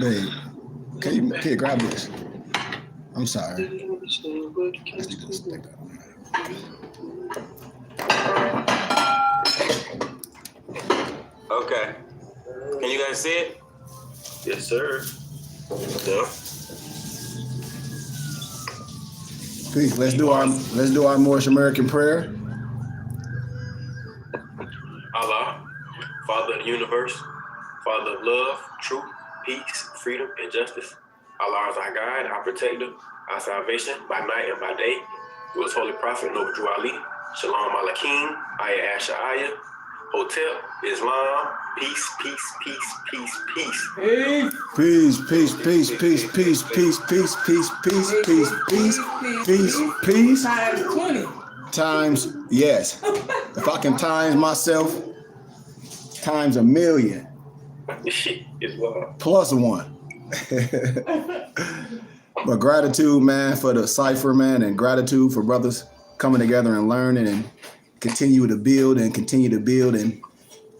Babe, can you grab this? I'm sorry. Let's do this. Okay. Can you guys see it? Yes, sir. Yeah. Peace. Let's do our Moorish American prayer. Allah, Father of the universe, Father of love, truth, peace, freedom, and justice. Allah is our guide, our protector, our salvation by night and by day. Through his holy prophet, Noble Drew Ali, Shalom Alakim, Ayah Asha'ayah, Hotel, Islam, peace, peace, peace, peace, peace. Peace, peace, peace, peace, peace, peace, peace, peace, peace, peace, peace, peace, peace. Times 20. Times, yes. If I can times myself, times 1,000,000. This shit is wild. Plus 1. But gratitude, man, for the cipher, man, and gratitude for brothers coming together and learning and continue to build and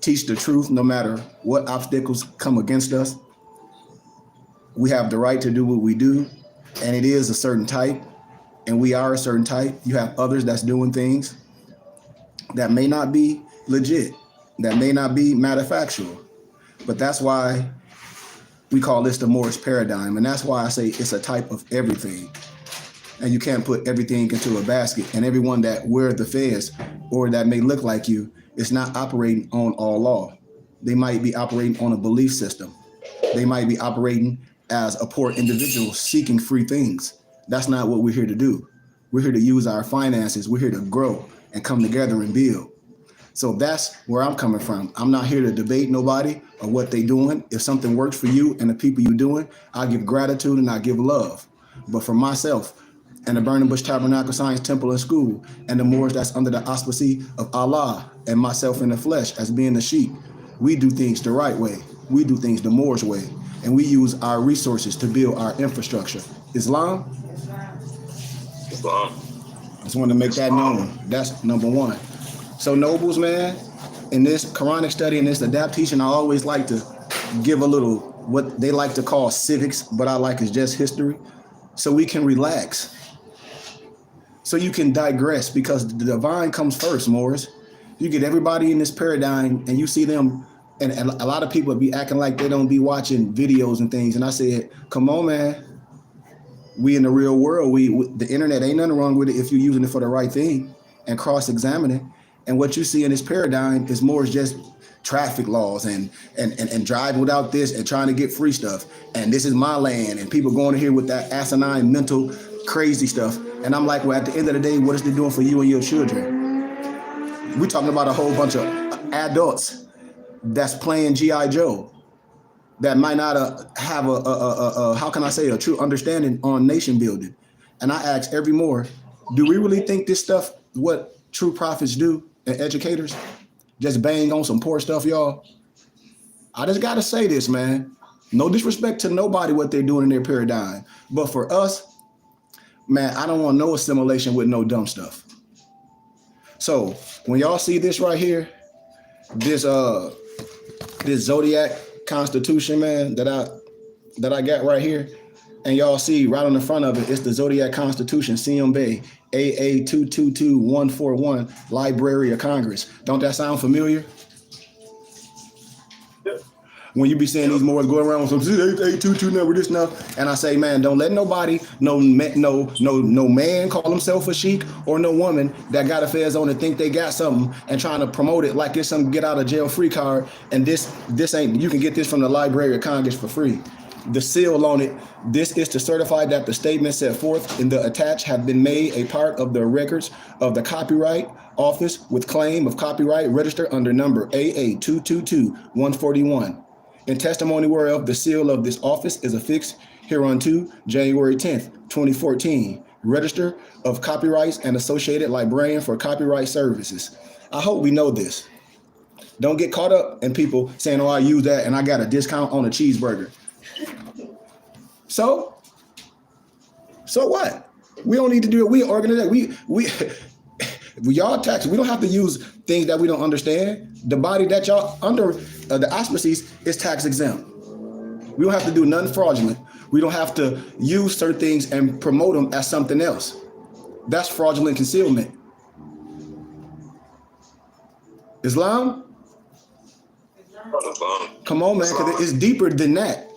teach the truth no matter what obstacles come against us. We have the right to do what we do, and it is a certain type, and we are a certain type. You have others that's doing things that may not be legit, that may not be manufactured, but that's why we call this the Moorish paradigm, and that's why I say it's a type of everything. And you can't put everything into a basket, and everyone that wears the fez or that may look like you is not operating on all law. They might be operating on a belief system. They might be operating as a poor individual seeking free things. That's not what we're here to do. We're here to use our finances. We're here to grow and come together and build. So that's where I'm coming from. I'm not here to debate nobody or what they doing. If something works for you and the people you're doing, I give gratitude and I give love. But for myself and the Burning Bush Tabernacle Science Temple and School and the Moors that's under the auspices of Allah and myself in the flesh as being the sheep, we do things the right way. We do things the Moorish way. And we use our resources to build our infrastructure. Islam? Islam. I just want to make that known. That's number one. So nobles, man, in this Quranic study and this adaptation, I always like to give a little what they like to call civics, but I like is just history, so we can relax, so you can digress, because the divine comes first, Morris. You get everybody in this paradigm and you see them, and a lot of people be acting like they don't be watching videos and things, and I said, come on, man. We in the real world, the internet ain't nothing wrong with it if you're using it for the right thing and cross-examining. And what you see in this paradigm is more just traffic laws and driving without this and trying to get free stuff. And this is my land, and people going in here with that asinine, mental, crazy stuff. And I'm like, well, at the end of the day, what is they doing for you and your children? We're talking about a whole bunch of adults that's playing G.I. Joe that might not have how can I say, a true understanding on nation building. And I ask every more, do we really think this stuff, what true prophets do and educators, just bang on some poor stuff, y'all? I just got to say this, man. No disrespect to nobody what they're doing in their paradigm. But for us, man, I don't want no assimilation with no dumb stuff. So when y'all see this right here, this Zodiac Constitution, man, that I got right here, and y'all see right on the front of it, it's the Zodiac Constitution, CMB, AA 222141, Library of Congress. Don't that sound familiar? Yep. When you be seeing these Moors going around with some 822 number, this now, and I say, man, don't let nobody, no man call himself a sheik, or no woman that got a fez on and think they got something and trying to promote it like it's some get out of jail free card. And this ain't, you can get this from the Library of Congress for free. The seal on it, this is to certify that the statements set forth in the attached have been made a part of the records of the Copyright Office with claim of copyright registered under number AA 222141. In testimony whereof the seal of this office is affixed hereunto January 10th, 2014. Register of Copyrights and Associated Librarian for Copyright Services. I hope we know this. Don't get caught up in people saying, oh, I use that and I got a discount on a cheeseburger. So what? We don't need to do it. We organize. We y'all tax. We don't have to use things that we don't understand. The body that y'all under the auspices is tax exempt. We don't have to do nothing fraudulent. We don't have to use certain things and promote them as something else. That's fraudulent concealment. Islam? Come on, man, because it's deeper than that.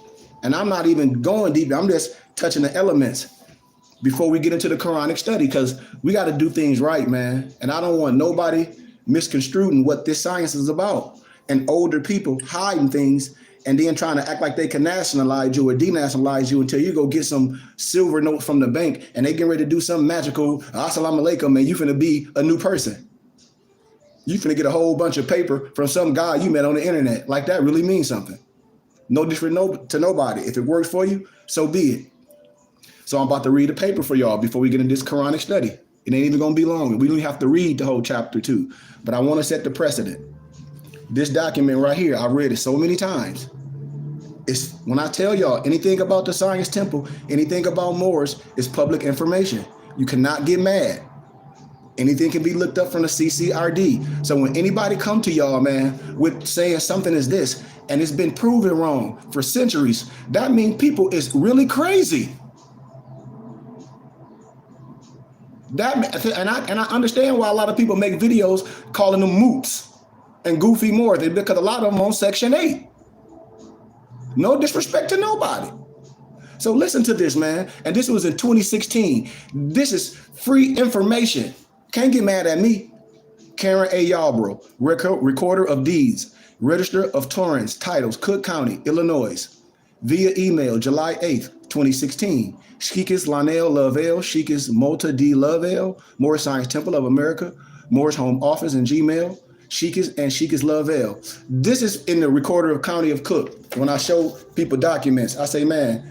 And I'm not even going deep. I'm just touching the elements before we get into the Quranic study, because we got to do things right, man. And I don't want nobody misconstruing what this science is about, and older people hiding things and then trying to act like they can nationalize you or denationalize you until you go get some silver note from the bank and they get ready to do something magical. Assalamu alaikum, and you finna be a new person. You finna get a whole bunch of paper from some guy you met on the internet. Like that really means something. No different to nobody. If it works for you, so be it. So I'm about to read a paper for y'all before we get into this Quranic study. It ain't even gonna be long. We don't have to read the whole chapter 2, but I want to set the precedent. This document right here, I've read it so many times. It's when I tell y'all anything about the Science Temple, anything about Moors, is public information. You cannot get mad. Anything can be looked up from the CCRD. So when anybody come to y'all, man, with saying something is this, and it's been proven wrong for centuries, that means people is really crazy. And I understand why a lot of people make videos calling them moots and goofy more, because a lot of them on Section 8. No disrespect to nobody. So listen to this, man. And this was in 2016. This is free information. Can't get mad at me. Karen A. Yarbrough, recorder of deeds, register of Torrens, titles, Cook County, Illinois, via email, July 8th, 2016. Shikis Lanel Lovell, Shikis Mota D. Lovell, Moorish Science Temple of America, Moorish Home Office and Gmail, Shikis and Shikis Lovell. This is in the recorder of County of Cook. When I show people documents, I say, man,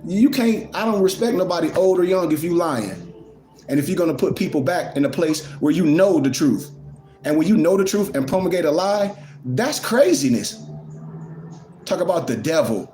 you can't, I don't respect nobody old or young if you lying. And if you're going to put people back in a place where you know the truth. And when you know the truth and promulgate a lie, that's craziness. Talk about the devil.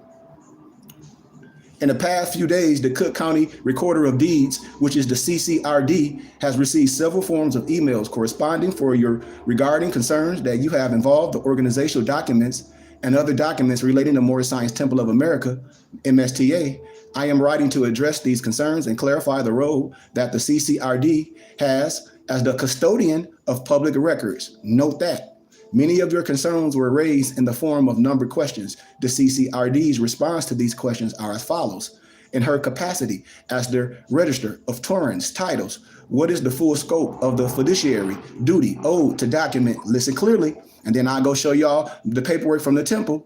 In the past few days, the Cook County Recorder of Deeds, which is the CCRD, has received several forms of emails corresponding for your regarding concerns that you have involved the organizational documents and other documents relating to Moorish Science Temple of America, MSTA. I am writing to address these concerns and clarify the role that the CCRD has as the custodian of public records. Note that many of your concerns were raised in the form of numbered questions. The CCRD's response to these questions are as follows. In her capacity as the Register of Torrens titles, what is the full scope of the fiduciary duty owed to document? Listen clearly, and then I'll go show y'all the paperwork from the temple.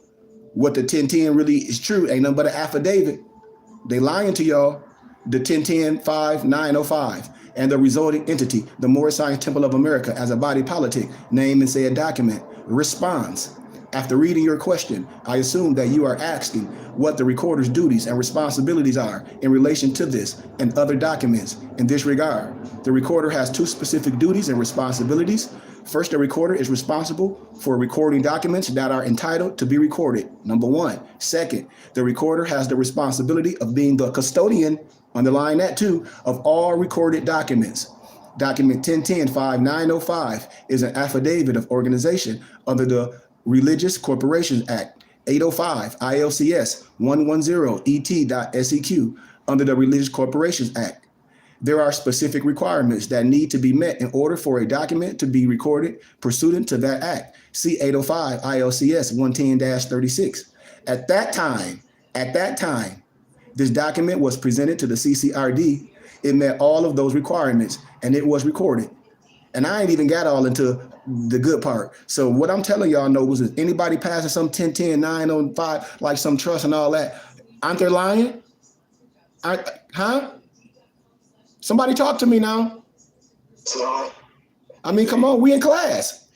What the 1010 really is true, ain't nothing but an affidavit. They lying to y'all. The 1010-5905 and the resulting entity, the Moorish Science Temple of America, as a body politic, name and said document, responds. After reading your question, I assume that you are asking what the recorder's duties and responsibilities are in relation to this and other documents. In this regard, the recorder has two specific duties and responsibilities. First, the recorder is responsible for recording documents that are entitled to be recorded. Number one. Second, the recorder has the responsibility of being the custodian, underline that too, of all recorded documents. Document 1010-5905 is an affidavit of organization under the Religious Corporations Act, 805 ILCS 110 ET.SEQ under the Religious Corporations Act. There are specific requirements that need to be met in order for a document to be recorded pursuant to that act. See 805 ILCS 110-36. At that time, this document was presented to the CCRD. It met all of those requirements and it was recorded. And I ain't even got all into the good part. So what I'm telling y'all, nobles, is anybody passing some 1010-905, like some trust and all that, aren't they lying? Huh? Somebody talk to me now. I mean, come on, we in class.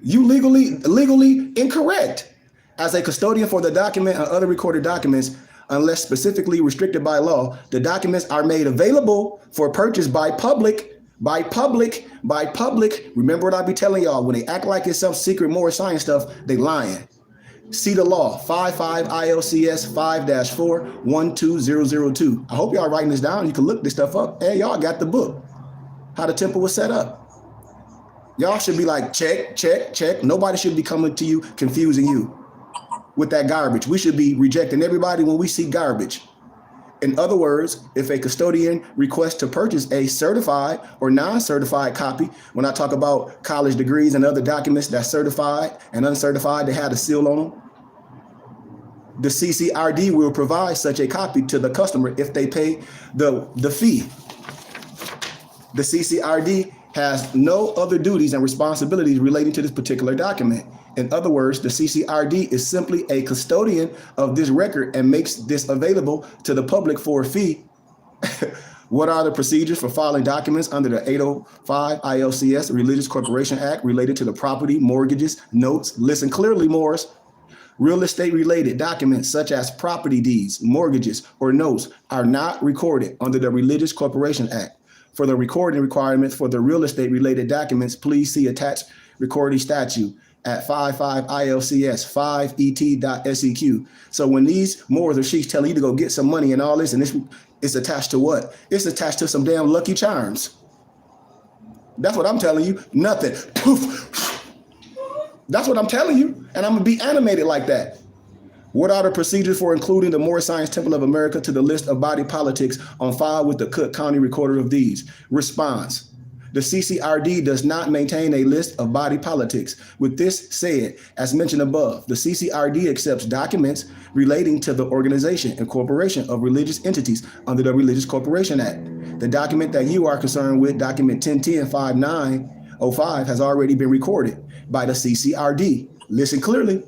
You legally incorrect. As a custodian for the document and other recorded documents, unless specifically restricted by law, the documents are made available for purchase by public. Remember what I be telling y'all, when they act like it's some secret Moorish science stuff, they lying. See the law, 55 ILCS 5-4 12002. I hope y'all writing this down. You can look this stuff up. Hey, y'all got the book. how the temple was set up. Y'all should be like, check, check, check. Nobody should be coming to you, confusing you with that garbage. We should be rejecting everybody when we see garbage. In other words, if a custodian requests to purchase a certified or non-certified copy, when I talk about college degrees and other documents that's certified and uncertified, they have a seal on them, the CCRD will provide such a copy to the customer if they pay the fee. The CCRD has no other duties and responsibilities relating to this particular document. In other words, the CCRD is simply a custodian of this record and makes this available to the public for a fee. What are the procedures for filing documents under the 805 ILCS Religious Corporation Act related to the property, mortgages, notes? Listen clearly, Morris. Real estate related documents such as property deeds, mortgages, or notes are not recorded under the Religious Corporation Act. For the recording requirements for the real estate related documents, please see attached recording statute at 55 ILCS 5et.seq. So when these Moors or sheiks tell you to go get some money and all this, and it's attached to what? It's attached to some damn Lucky Charms. That's what I'm telling you. Nothing. Poof. That's what I'm telling you. And I'm going to be animated like that. What are the procedures for including the Moorish Science Temple of America to the list of body politics on file with the Cook County Recorder of Deeds? Response. The CCRD does not maintain a list of body politics. With this said, as mentioned above, the CCRD accepts documents relating to the organization and corporation of religious entities under the Religious Corporation Act. The document that you are concerned with, document 1010-5905, has already been recorded by the CCRD. Listen clearly.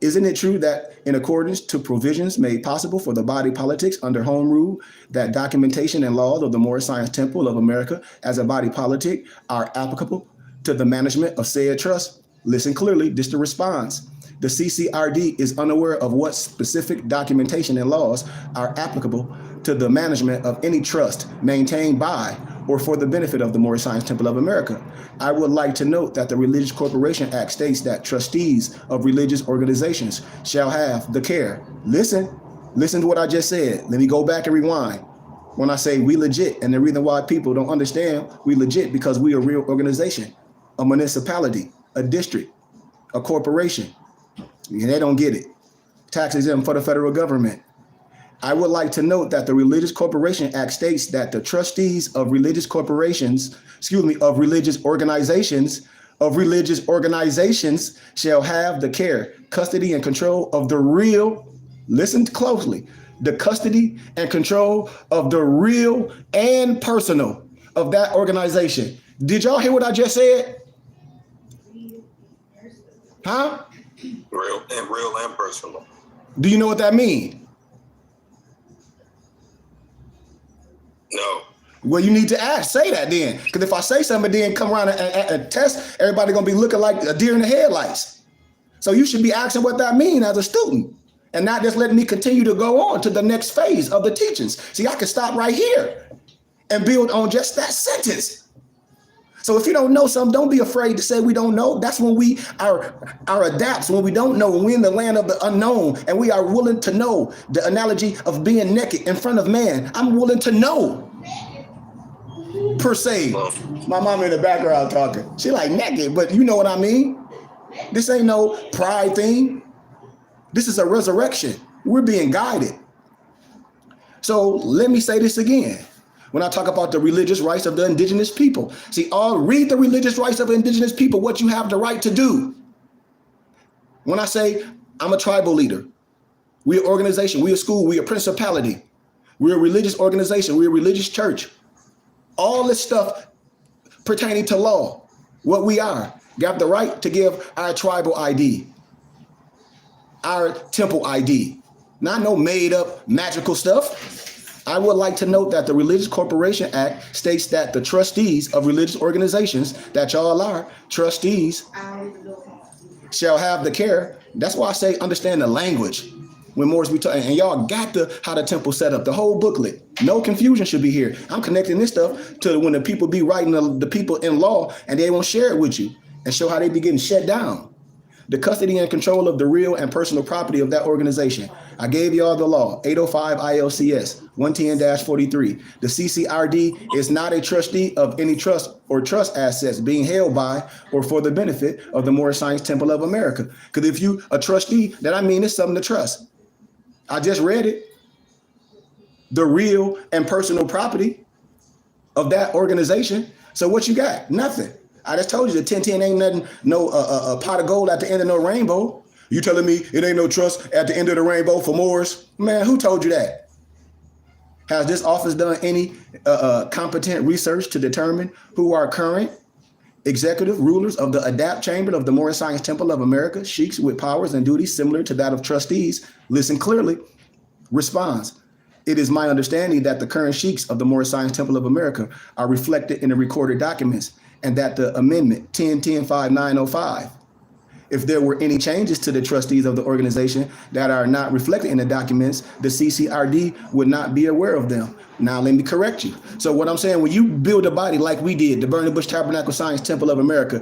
Isn't it true that in accordance to provisions made possible for the body politics under Home Rule, that documentation and laws of the Moorish Science Temple of America as a body politic are applicable to the management of said trust? Listen clearly, this is the response. The CCRD is unaware of what specific documentation and laws are applicable to the management of any trust maintained by or for the benefit of the Moorish Science Temple of America. I would like to note that the Religious Corporation Act states that trustees of religious organizations shall have the care. Listen to what I just said. Let me go back and rewind. When I say we legit, and the reason why people don't understand we legit, because we a real organization, a municipality, a district, a corporation. And they don't get it. Tax exempt for the federal government. I would like to note that the Religious Corporation Act states that the trustees of religious corporations, of religious organizations shall have the care, custody, and control of the real, listen closely, the custody and control of the real and personal of that organization. Did y'all hear what I just said? Huh? Real and personal. Do you know what that means? No. Well, you need to say that then. Because if I say something then come around and test, everybody going to be looking like a deer in the headlights. So you should be asking what that means as a student and not just letting me continue to go on to the next phase of the teachings. See, I can stop right here and build on just that sentence. So if you don't know something, don't be afraid to say we don't know. That's when we are adapts, when we don't know, when we're in the land of the unknown and we are willing to know. The analogy of being naked in front of man. I'm willing to know, per se. My mom in the background talking. She like naked, but you know what I mean? This ain't no pride thing. This is a resurrection. We're being guided. So let me say this again. When I talk about the religious rights of the indigenous people, see, read the religious rights of the indigenous people, what you have the right to do. When I say I'm a tribal leader, we're an organization, we're a school, we're a principality, we're a religious organization, we're a religious church. All this stuff pertaining to law, what we are, you have the right to give our tribal ID, our temple ID, not no made up magical stuff. I would like to note that the Religious Corporation Act states that the trustees of religious organizations, that y'all are trustees, shall have the care. That's why I say understand the language. When Morris be talking, and y'all got how the temple set up, the whole booklet. No confusion should be here. I'm connecting this stuff to when the people be writing the people in law and they won't share it with you and show how they be getting shut down. the custody and control of the real and personal property of that organization. I gave y'all the law, 805 ILCS 110-43. The CCRD is not a trustee of any trust or trust assets being held by or for the benefit of the Moorish Science Temple of America. Because if you a trustee, then I mean it's something to trust. I just read it. The real and personal property of that organization. So what you got? Nothing. I just told you the 1010 ain't nothing, no a pot of gold at the end of no rainbow. You telling me it ain't no trust at the end of the rainbow for Moors? Man, who told you that? Has this office done any competent research to determine who are current executive rulers of the Adapt Chamber of the Moorish Science Temple of America, sheiks with powers and duties similar to that of trustees? Listen clearly. Response. It is my understanding that the current sheiks of the Moorish Science Temple of America are reflected in the recorded documents, and that the amendment 1010-5905, if there were any changes to the trustees of the organization that are not reflected in the documents, the CCRD would not be aware of them. Now, let me correct you. So what I'm saying, when you build a body like we did, the Burning Bush Tabernacle Science Temple of America,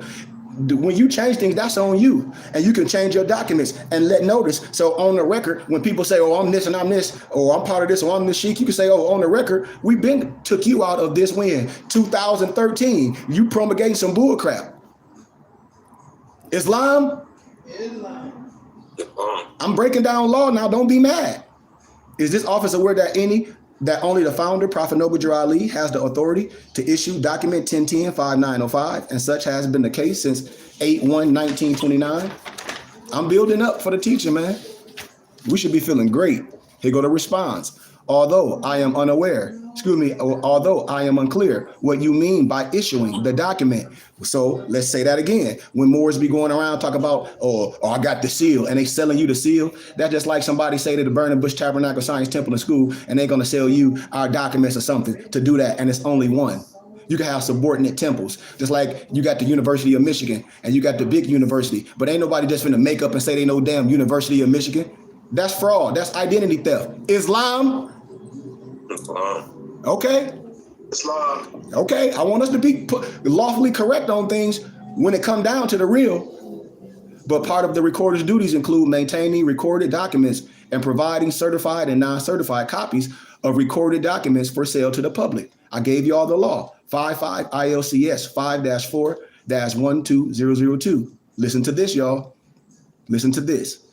when you change things, that's on you. And you can change your documents and let notice. So on the record, when people say, oh, I'm this and I'm this, or I'm part of this, or I'm this sheik, you can say, oh, on the record, we've been took you out of this when 2013, you promulgating some bull crap. Islam. I'm breaking down law now. Don't be mad. Is this office aware that only the founder, Prophet Noble Drew Ali, has the authority to issue document 1010-5905, and such has been the case since 8/1/1929? I'm building up for the teacher, man. We should be feeling great. Here go the response. Although I am unclear what you mean by issuing the document. So let's say that again. When Moors be going around talk about, oh, I got the seal, and they selling you the seal, that's just like somebody say to the Burning Bush Tabernacle Science Temple in school, and they're going to sell you our documents or something to do that, and it's only one. You can have subordinate temples, just like you got the University of Michigan, and you got the big university, but ain't nobody just finna make up and say they know damn University of Michigan. That's fraud. That's identity theft. Islam. Okay. Islam. Okay. I want us to be lawfully correct on things when it come down to the real. But part of the recorder's duties include maintaining recorded documents and providing certified and non-certified copies of recorded documents for sale to the public. I gave you all the law. 55 ILCS 5-4-12002. Listen to this, y'all. Listen to this.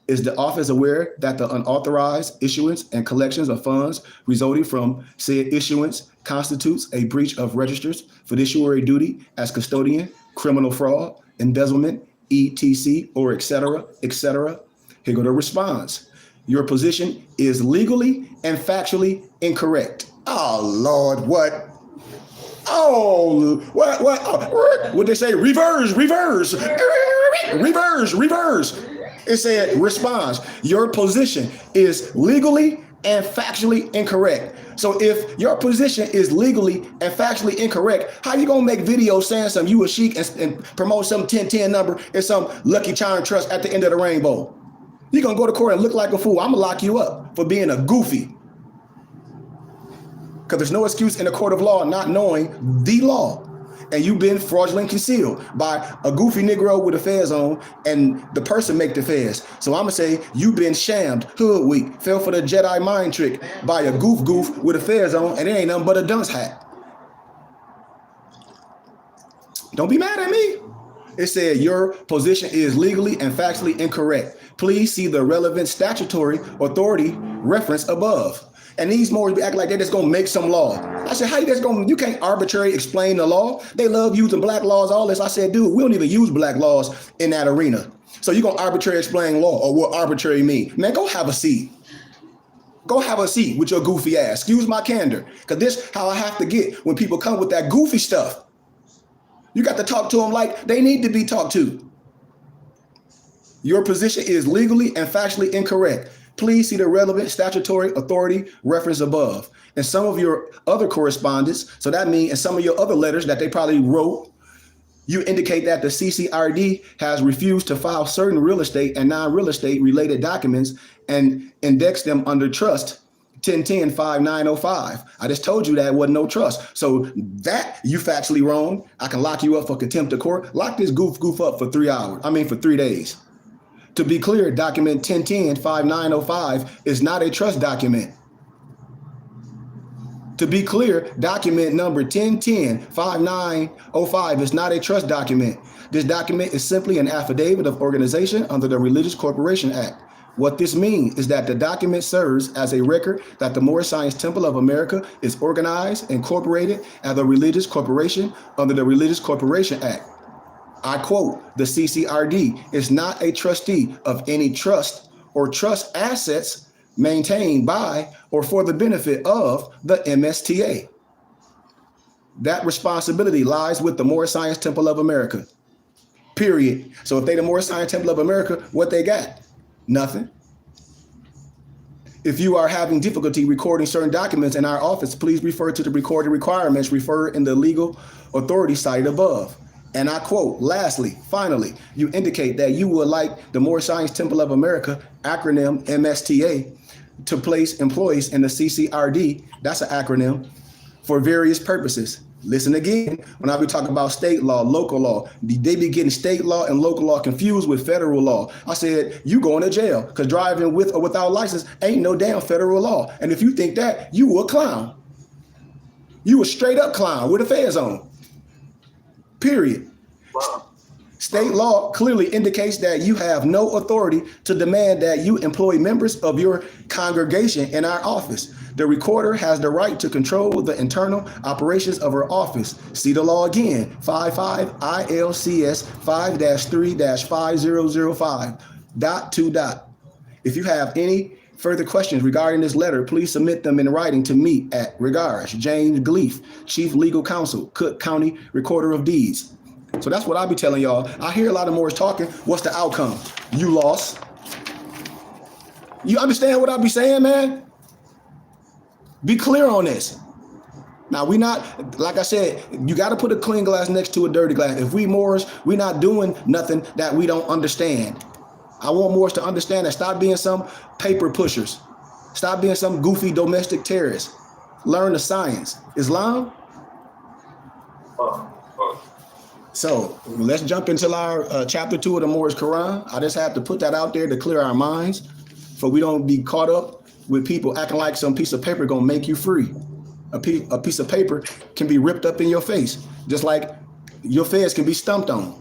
Is the office aware that the unauthorized issuance and collections of funds resulting from said issuance constitutes a breach of registers, fiduciary duty as custodian, criminal fraud, embezzlement, etc., or etc., etc.? Here go the response. Your position is legally and factually incorrect. Oh, Lord, what? Oh, what? What they say? Reverse. It said, response, your position is legally and factually incorrect. So if your position is legally and factually incorrect, how you gonna make videos saying some you a sheik and promote some 1010 number and some Lucky Charm trust at the end of the rainbow? You're gonna go to court and look like a fool. I'm gonna lock you up for being a goofy. Because there's no excuse in the court of law not knowing the law. And you've been fraudulently concealed by a goofy Negro with a fez on, and the person make the fez. So I'm gonna say you've been shammed, hoodwinked, fell for the Jedi mind trick by a goof with a fez on, and it ain't nothing but a dunce hat. Don't be mad at me. It said your position is legally and factually incorrect. Please see the relevant statutory authority reference above. And these Moors be acting like they're just gonna make some law. I said, how you just gonna, you can't arbitrarily explain the law. They love using black laws, all this. I said, dude, we don't even use black laws in that arena. So you're gonna arbitrarily explain law or what arbitrary mean. Man, go have a seat. Go have a seat with your goofy ass. Excuse my candor. Cause this how I have to get when people come with that goofy stuff. You got to talk to them like they need to be talked to. Your position is legally and factually incorrect. Please see the relevant statutory authority reference above. And some of your other correspondence, so that means in some of your other letters that they probably wrote, you indicate that the CCRD has refused to file certain real estate and non-real estate related documents and index them under trust 1010-5905. I just told you that wasn't no trust. So that you factually wrong. I can lock you up for contempt of court. Lock this goof up for 3 hours. For 3 days. To be clear, document 1010-5905 is not a trust document. To be clear, document number 1010-5905 is not a trust document. This document is simply an affidavit of organization under the Religious Corporation Act. What this means is that the document serves as a record that the Moorish Science Temple of America is organized, incorporated as a religious corporation under the Religious Corporation Act. I quote, the CCRD is not a trustee of any trust or trust assets maintained by or for the benefit of the MSTA. That responsibility lies with the Moorish Science Temple of America. Period. So if they the Moorish Science Temple of America, what they got? Nothing. If you are having difficulty recording certain documents in our office, please refer to the recording requirements referred in the legal authority cited above. And I quote, lastly, finally, you indicate that you would like the Moorish Science Temple of America, acronym MSTA, to place employees in the CCRD, that's an acronym, for various purposes. Listen again, when I be talking about state law, local law, they be getting state law and local law confused with federal law. I said, you going to jail because driving with or without license ain't no damn federal law. And if you think that, you a clown. You a straight up clown with a fez on. Period. Wow. State law clearly indicates that you have no authority to demand that you employ members of your congregation in our office. The recorder has the right to control the internal operations of her office. See the law again, 55 ILCS 5-3-5005. If you have any further questions regarding this letter, please submit them in writing to me at regards, James Gleaf, Chief Legal Counsel, Cook County Recorder of Deeds. So that's what I'll be telling y'all. I hear a lot of Moors talking. What's the outcome? You lost. You understand what I be saying, man? Be clear on this. Now, we not, like I said, you got to put a clean glass next to a dirty glass. If we Moors, we not doing nothing that we don't understand. I want Moors to understand that. Stop being some paper pushers. Stop being some goofy domestic terrorists. Learn the science. Islam? So let's jump into our chapter 2 of the Moorish Quran. I just have to put that out there to clear our minds, so we don't be caught up with people acting like some piece of paper gonna make you free. A piece of paper can be ripped up in your face, just like your feds can be stumped on.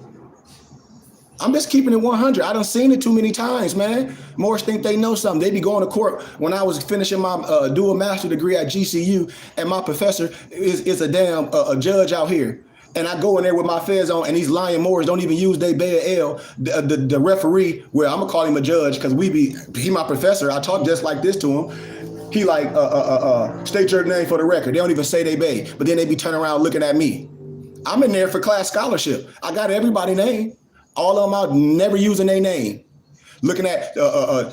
I'm just keeping it 100. I done seen it too many times, man. Moors think they know something. They be going to court. When I was finishing my dual master degree at GCU, and my professor is a damn a judge out here. And I go in there with my fez on, and these lying Moors don't even use their bad L. The referee, well, I'm gonna call him a judge because he my professor. I talk just like this to him. He like, state your name for the record. They don't even say they bay, but then they be turning around looking at me. I'm in there for class scholarship. I got everybody's name. All of them out, never using their name. Looking at,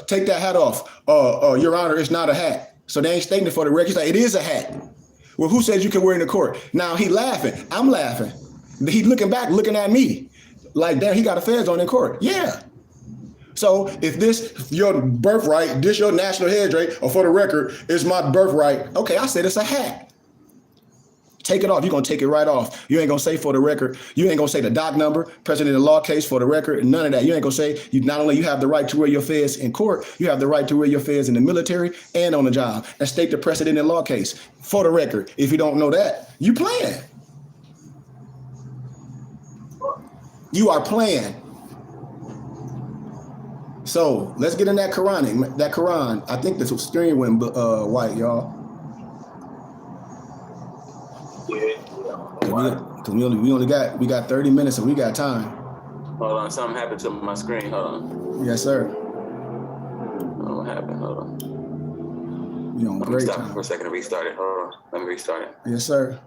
take that hat off. Your Honor, it's not a hat. So they ain't stating it for the record. He's like, it is a hat. Well, who says you can wear it in the court? Now he laughing. I'm laughing. He looking back, looking at me. Like, damn, he got a fez on in court. Yeah. So if this your birthright, this your national headdress, or for the record, is my birthright. Okay, I said it's a hat. Take it off. You're going to take it right off. You ain't going to say for the record. You ain't going to say the doc number, president of law case for the record, none of that. You ain't going to say you not only you have the right to wear your fez in court, you have the right to wear your fez in the military and on the job, and state the precedent in law case for the record. If you don't know that, you playing. You are playing. So let's get in that Quranic, that Quran. I think the screen went white, y'all. Because we got 30 minutes and we got time. Hold on, something happened to my screen. Hold on. Yes, sir. What happened? Hold on. You on great time. For a second to restart it. Hold on. Let me restart it. Yes, sir.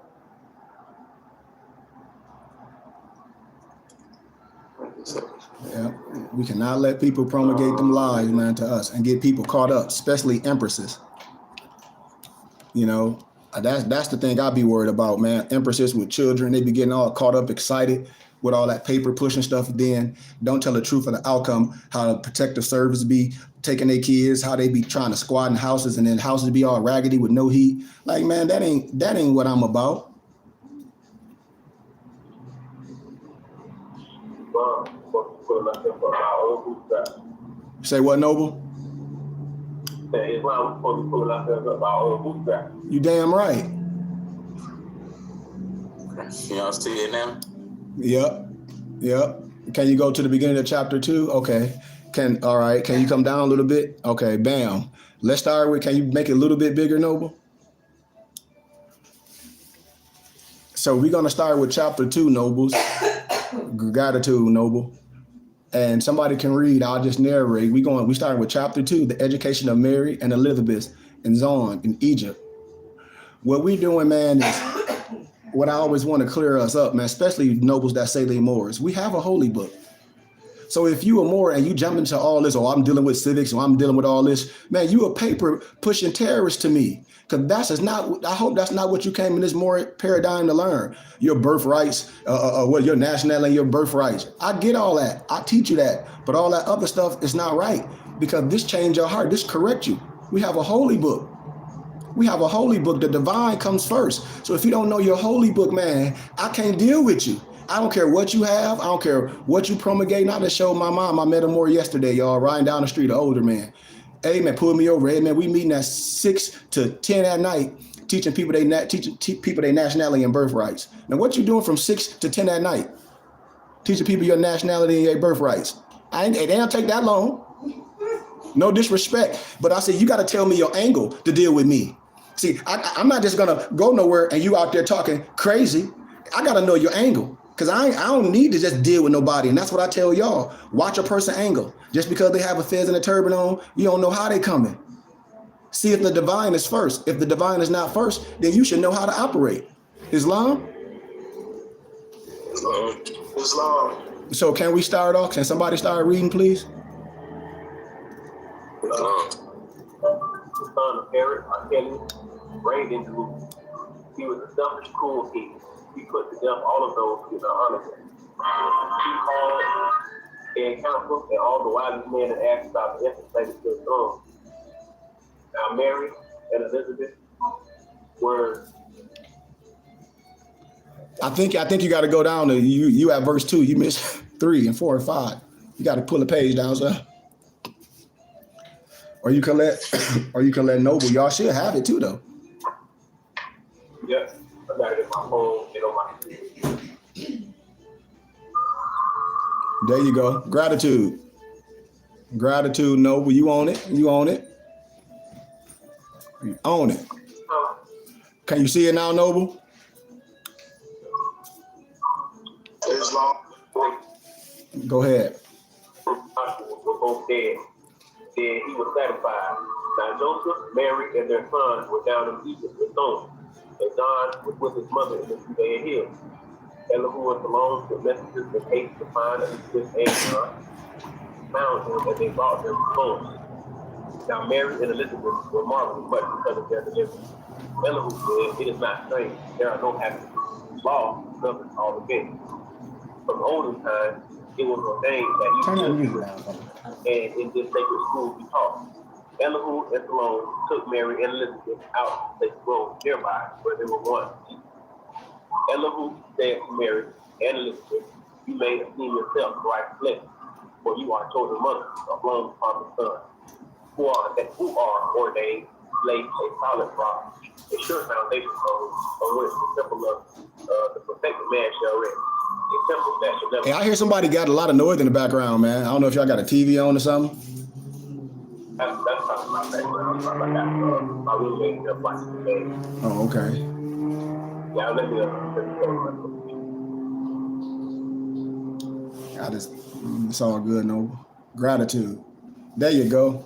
Yeah, we cannot let people promulgate them lies, man, to us and get people caught up, especially empresses. You know, that's the thing I be worried about, man. Empresses with children, they be getting all caught up, excited. with all that paper pushing stuff, then don't tell the truth of the outcome, how the protective service be taking their kids, how they be trying to squat in houses and then houses be all raggedy with no heat. Like, man, that ain't what I'm about. Say what, Noble? You damn right. Y'all see it now? Yep. Can you go to the beginning of chapter 2? Okay. All right. Can you come down a little bit? Okay, bam. Let's start with, can you make it a little bit bigger, Noble? So we're going to start with chapter 2, Nobles. Gratitude, Noble. And somebody can read, I'll just narrate. We starting with chapter 2, the education of Mary and Elizabeth and Zon in Egypt. What we doing, man, is what I always want to clear us up, man, especially nobles that say they Moors. We have a holy book. So if you are Moor and you jump into all this, I'm dealing with civics, or I'm dealing with all this, man, you a paper pushing terrorist to me. Because I hope that's not what you came in this Moor paradigm to learn. Your birthrights, your nationality and your birthrights. I get all that. I teach you that. But all that other stuff is not right, because this change your heart. This correct you. We have a holy book. We have a holy book. The divine comes first. So if you don't know your holy book, man, I can't deal with you. I don't care what you have. I don't care what you promulgate. I just showed my mom. I met her more yesterday, y'all, riding down the street, an older man. Hey, man, pull me over. Hey, man, we meeting at 6 to 10 at night, teaching people their nationality and birthrights. Now, what you doing from 6 to 10 at night? Teaching people your nationality and your birthrights. It don't take that long. No disrespect. But I said, you got to tell me your angle to deal with me. See, I'm not just going to go nowhere and you out there talking crazy. I got to know your angle. Because I don't need to just deal with nobody. And that's what I tell y'all. Watch a person angle. Just because they have a fez and a turban on, you don't know how they coming. See if the divine is first. If the divine is not first, then you should know how to operate. Islam? Islam. So can we start off? Can somebody start reading, please? The son of Herod, Archelaus, reigned in Jerusalem. He was a selfish, cruel king. He put to death all of those who did not honor him. He called in council and all the wisest men and asked about the infant to the throne. Now Mary and Elizabeth were. I think you got to go down to you at verse 2. You missed 3 and 4 and 5. You got to pull the page down, sir. Or you can let Noble. Y'all should have it too, though. Yes, I got it in my phone and on my computer. There you go. Gratitude, Noble. You own it. You own it. You own it. Can you see it now, Noble? Islam. Go ahead. Were both dead. Then he was satisfied. Now Joseph, Mary, and their son were down in Egypt with Zon. And John was with his mother in the Judean hills. Elihu was alone with messengers in haste to find Elizabeth and John. Found him, and they brought him home. Now Mary and Elizabeth were marveling much because of their deliverance. Elihu said, "It is not strange. There are no happiness. Law governs all the things. From olden times, it was ordained that he should and in this sacred school be taught." Elihu and Salome took Mary and Elizabeth out to a grove nearby where they were once. Elihu said to Mary and Elizabeth, "You may esteem yourself right blessed, for you are chosen mothers of long promised sons, who are ordained to lay a solid rock, a sure foundation on which the temple of the perfected man shall rest. A temple that shall never." Hey, I hear somebody got a lot of noise in the background, man. I don't know if y'all got a TV on or something. That's probably my background. I got my roommate just like today. Oh, okay. Yeah, let me It's all good, Noble. Gratitude. There you go.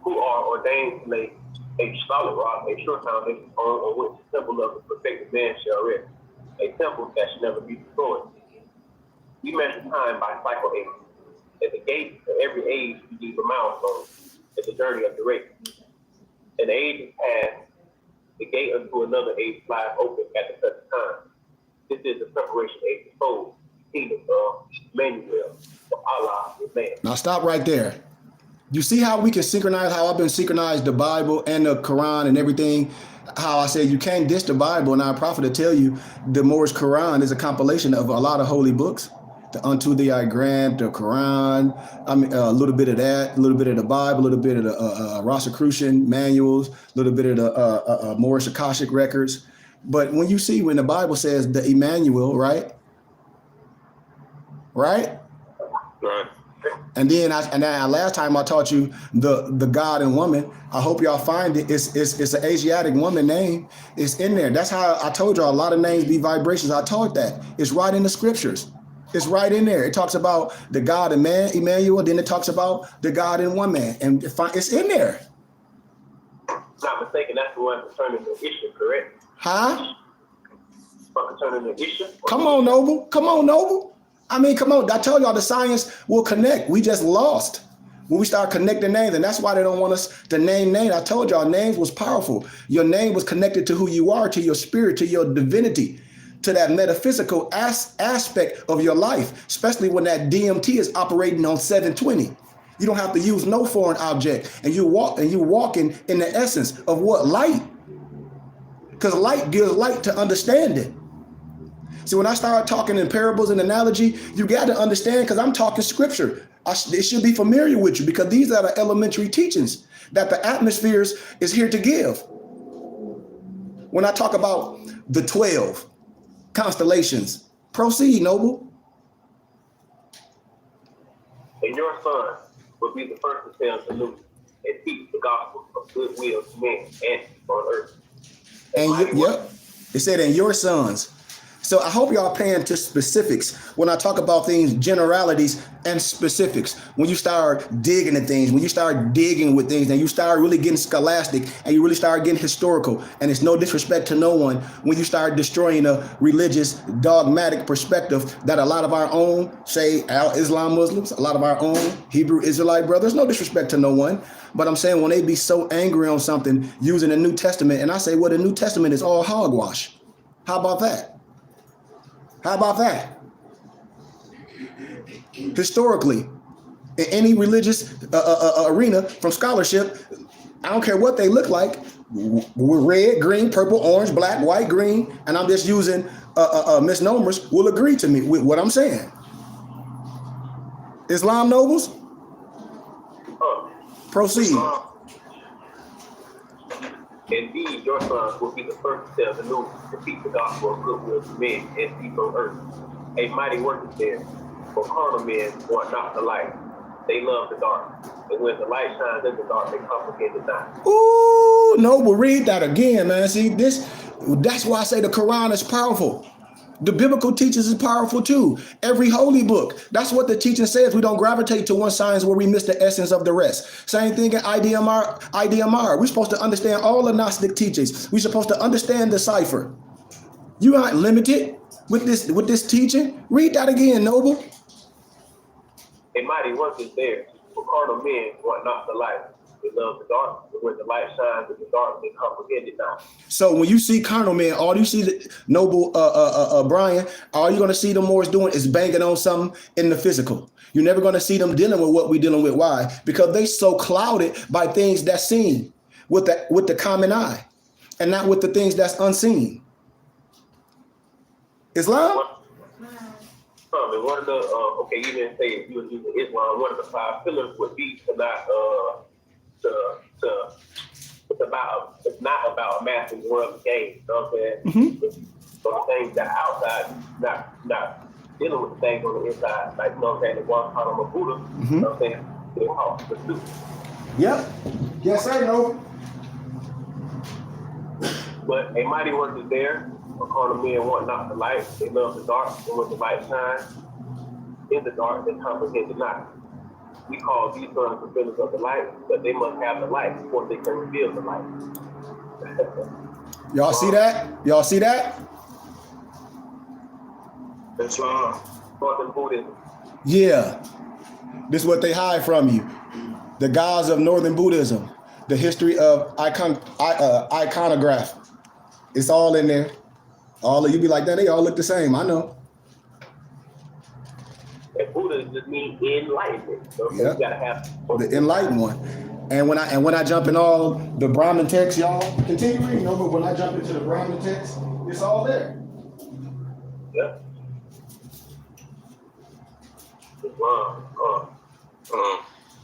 who are ordained to lay a solid rock, a sure foundation on which the temple of the perfected man shall rest, a temple that shall never be destroyed. We measure time by cycle age. At the gate of every age, we leave a milestone at the journey of the race. An age is past, The gate unto another age lies open at the present time. This is the preparation age of soul, kingdom of Emmanuel, for Allah is man. Now stop right there. You see how we can synchronize, how I've been synchronized the Bible and the Quran and everything? How I said you can't diss the Bible, and our prophet will tell you the Moorish Quran is a compilation of a lot of holy books. The Unto Thee I Grant, the Quran, I mean, a little bit of that, a little bit of the Bible, a little bit of the Rosicrucian manuals, a little bit of the Moorish Akashic records. But when you see when the Bible says the Emmanuel, right? Right? Right. And then last time I taught you the God and woman. I hope y'all find it. It's an Asiatic woman name. It's in there. That's how I told y'all a lot of names be vibrations. I taught that. It's right in the scriptures. It's right in there. It talks about the God and man, Emmanuel. Then it talks about the God and one man. And it's in there. If not mistaken, that's the one concerning the issue, correct? Huh? Concerning the issue? Come on, Noble. Come on, Noble. I mean, come on. I told y'all the science will connect. We just lost when we start connecting names. And that's why they don't want us to name names. I told y'all names was powerful. Your name was connected to who you are, to your spirit, to your divinity, to that metaphysical aspect of your life, especially when that DMT is operating on 720. You don't have to use no foreign object. And you're walking in the essence of what? Light. Because light gives light to understanding. See, when I start talking in parables and analogy, you got to understand, because I'm talking scripture. It should be familiar with you, because these are the elementary teachings that the atmospheres is here to give. When I talk about the 12 constellations, proceed, Noble. And your son will be the first to tell the news and teach the gospel of goodwill to men and on earth. And yep, it said, and your sons. So I hope y'all paying to specifics when I talk about things, generalities and specifics. When you start digging at things, when you start digging with things, and you start really getting scholastic, and you really start getting historical, and it's no disrespect to no one, when you start destroying a religious, dogmatic perspective that a lot of our own, say Islam Muslims, a lot of our own Hebrew Israelite brothers, no disrespect to no one, but I'm saying when they be so angry on something using the New Testament, and I say, well, the New Testament is all hogwash. How about that? How about that? Historically, in any religious arena from scholarship, I don't care what they look like, red, green, purple, orange, black, white, green, and I'm just using misnomers, will agree to me with what I'm saying. Islam nobles? Proceed. Indeed, your sons will be the first to tell the news, to teach the gospel of goodwill to men and peace on earth. A mighty work is there, for carnal men want not the light. They love the dark. And when the light shines in the dark, they comprehend it not. Ooh, Noble, read that again, man. See, that's why I say the Quran is powerful. The biblical teachings is powerful too. Every holy book. That's what the teaching says. We don't gravitate to one science where we miss the essence of the rest. Same thing in IDMR. We're supposed to understand all the Gnostic teachings. We're supposed to understand the cipher. You aren't limited with this teaching. Read that again, Noble. A mighty work is there, for carnal men want not the light. They love the dark, but when the light shines in the dark, they comprehend it not. So when you see carnal men, all you see, Noble Brian, all you're going to see them Moors doing is banging on something in the physical. You're never going to see them dealing with what we're dealing with. Why? Because they so clouded by things that's seen with the common eye and not with the things that's unseen. Islam? One of the, okay, you didn't say if you were using Islam, one of the 5 pillars would be to not, it's not about amassing worldly gain, you know what I'm saying? Mm-hmm. So the things that are outside, not dealing with the things on the inside, like, you know what I'm saying, the one part of a Buddha, Mm-hmm. you know what I'm saying, they're called pursuit. Yep. Yes, I know. But a mighty work is there, for carnal men want not the light, they love the dark, and when the light shines in the dark, they comprehend it not. We call these sons the pillars of the light, but they must have the light before they can reveal the light. Y'all see that? Y'all see that? Islam. Northern Buddhism. Yeah. This is what they hide from you. The gods of Northern Buddhism. The history of iconograph. It's all in there. All of you be like that. They all look the same. I know. And Buddha just means enlightenment. So Yeah. you gotta have The enlightened one. And when I jump in all the Brahmin text, y'all continue reading. No, but when I jump into the Brahmin text, it's all there. Yeah.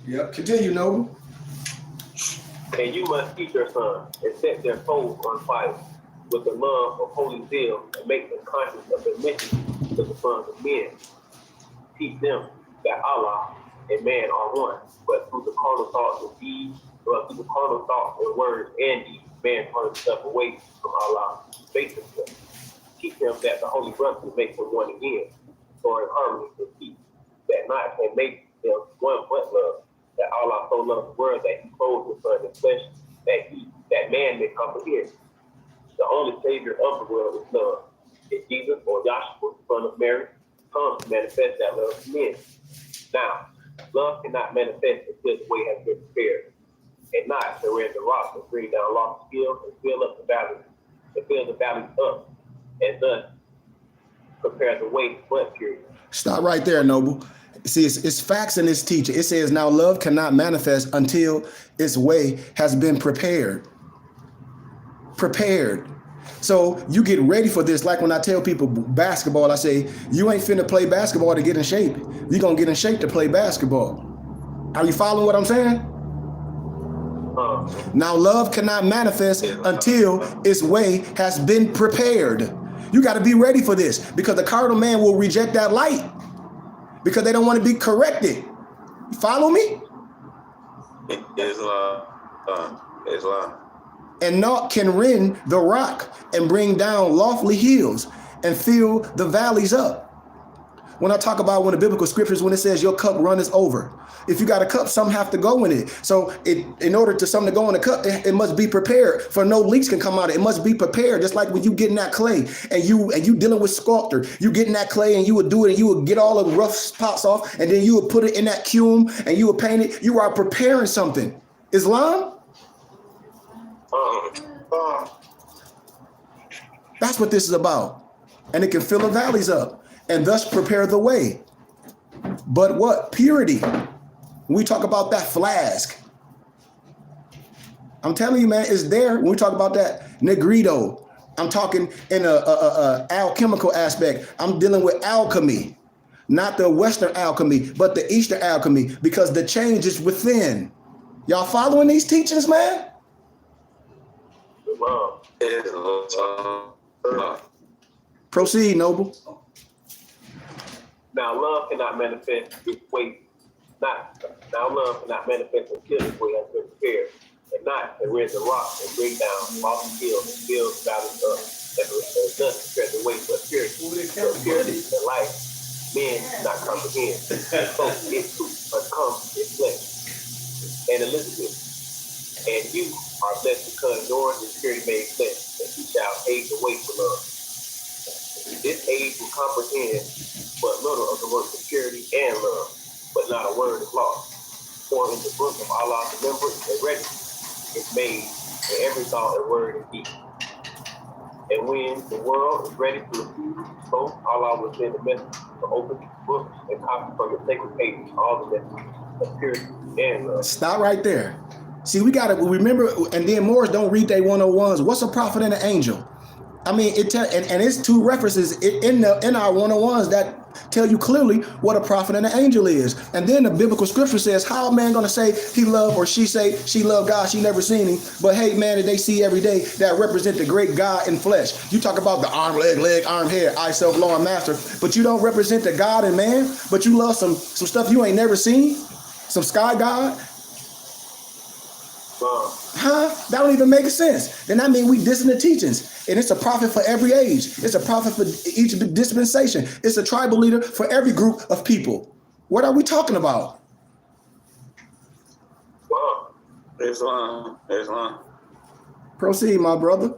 Yep. Continue, Noble. And you must teach your sons and set their souls on fire with the love of holy zeal and make them conscious of their mission to the sons of men. Teach them that Allah and man are one, but through the carnal thoughts and deeds, but through the carnal thoughts and words and deeds, man turns himself away from Allah, face himself. Teach them that the Holy Brotherhood makes them one again, or in harmony with peace, that not can make them one but love. That Allah so loved the world that he clothed the Son in flesh, that man may comprehend. The only Savior of the world is love. If Jesus or Yahshua, son of Mary, comes to manifest that love to men. Now, love cannot manifest until the way has been prepared, and not to rend the rocks and bring down lofty hills and fill up the valleys, and fill the valleys up, and thus prepare the way for purity. Stop right there, Noble. See, it's facts in this teaching. It says, now love cannot manifest until its way has been prepared. Prepared. So you get ready for this. Like when I tell people basketball, I say, you ain't finna play basketball to get in shape. You're going to get in shape to play basketball. Are you following what I'm saying? Now love cannot manifest until its way has been prepared. You got to be ready for this, because the carnal man will reject that light because they don't want to be corrected. You follow me? Islam. And naught can rend the rock and bring down lofty hills and fill the valleys up. When I talk about when the biblical scriptures, when it says your cup runneth over, if you got a cup, some have to go in it. So in order to something to go in the cup, it must be prepared, for no leaks can come out. It must be prepared. Just like when you get in that clay and you dealing with sculptor, you get in that clay and you would do it and you would get all the rough spots off and then you would put it in that kiln and you would paint it. You are preparing something. Islam? That's what this is about. And it can fill the valleys up and thus prepare the way. But what? Purity. When we talk about that flask, I'm telling you, man, it's there. When we talk about that negrito, I'm talking in a alchemical aspect. I'm dealing with alchemy, not the Western alchemy, but the Eastern alchemy, because the change is within. Y'all following these teachings, man? Proceed, Noble. Now love cannot manifest its way. Now love cannot manifest until its way has been prepared, and not to rend the rock and bring down lofty hills and fill the valleys up, and thus prepare the way for purity. So purity and life men do not comprehend. So it too must come in flesh. And Elizabeth, and you are blessed because yours is purity made flesh, and you shall aid the way for love. This age will comprehend but little of the works of purity and love, but not a word is lost. For in the book of Allah's remembrance and ready is made in every thought and word and deed. And when the world is ready to receive, so Allah will send a message to open the book and copy from the sacred pages all the messages of purity and love. Stop right there. See, we got to remember, and then Moors don't read their 101s. What's a prophet and an angel? I mean, and it's two references in our 101s that tell you clearly what a prophet and an angel is. And then the biblical scripture says, how a man gonna say he love, or she say she love God, she never seen him, but hey, man, that they see every day that represent the great God in flesh. You talk about the arm, leg, arm, head, I, self, Lord, master, but you don't represent the God in man, but you love some stuff you ain't never seen, some sky God. That don't even make sense. Then that means we dissing the teachings. And it's a prophet for every age. It's a prophet for each dispensation. It's a tribal leader for every group of people. What are we talking about? Islam. Proceed, my brother.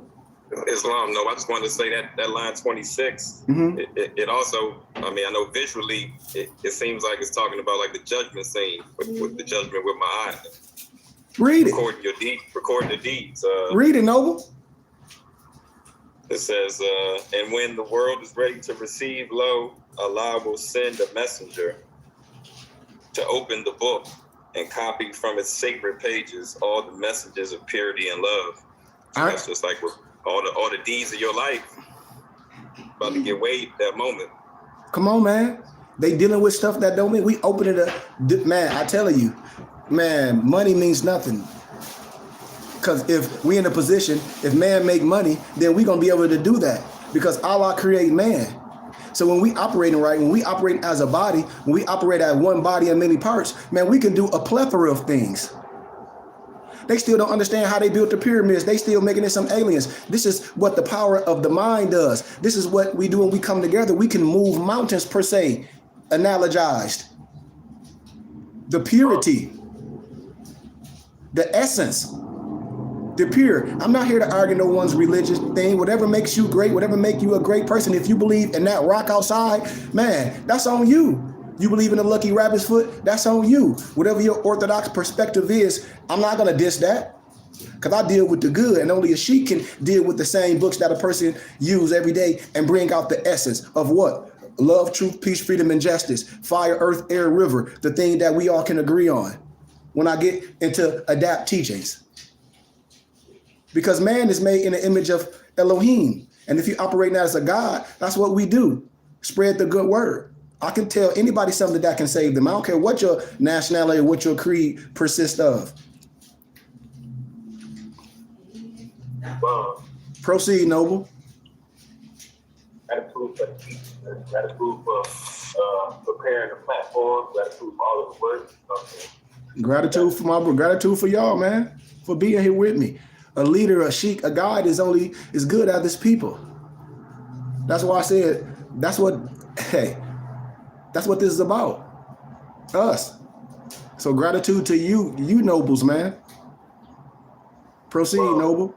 Islam. No, I just wanted to say that line 26. Mm-hmm. It also, I mean, I know visually it seems like it's talking about like the judgment scene with the judgment with my eyes. Read it. Recording the deeds. Read it, Noble. It says, and when the world is ready to receive, lo, Allah will send a messenger to open the book and copy from its sacred pages all the messages of purity and love. So that's just like all the deeds of your life about to get weighed that moment. Come on, man. They dealing with stuff that don't mean we open it up. Man, I tell you, man, money means nothing. Because if we in a position, if man make money, then we going to be able to do that because Allah create man. So when we operating right, when we operate as a body, when we operate as one body in many parts, man, we can do a plethora of things. They still don't understand how they built the pyramids. They still making it some aliens. This is what the power of the mind does. This is what we do when we come together. We can move mountains per se, analogized. The purity, the essence, the pure. I'm not here to argue no one's religious thing. Whatever makes you great, whatever make you a great person. If you believe in that rock outside, man, that's on you. You believe in the lucky rabbit's foot, that's on you. Whatever your orthodox perspective is, I'm not going to diss that because I deal with the good, and only a sheik can deal with the same books that a person use every day and bring out the essence of what? Love, truth, peace, freedom, and justice. Fire, earth, air, river. The thing that we all can agree on when I get into adapt teachings. Because man is made in the image of Elohim. And if you operate as a God, that's what we do. Spread the good word. I can tell anybody something that can save them. I don't care what your nationality or what your creed persists of. Proceed, Noble. Gratitude for the teaching. Gratitude for preparing the platform. Gratitude for all of the work. Gratitude for my bro. Gratitude for y'all, man, for being here with me. A leader, a sheik, a guide is only as good as his people. That's why I said that's what this is about. Us. So gratitude to you nobles, man. Proceed, Noble.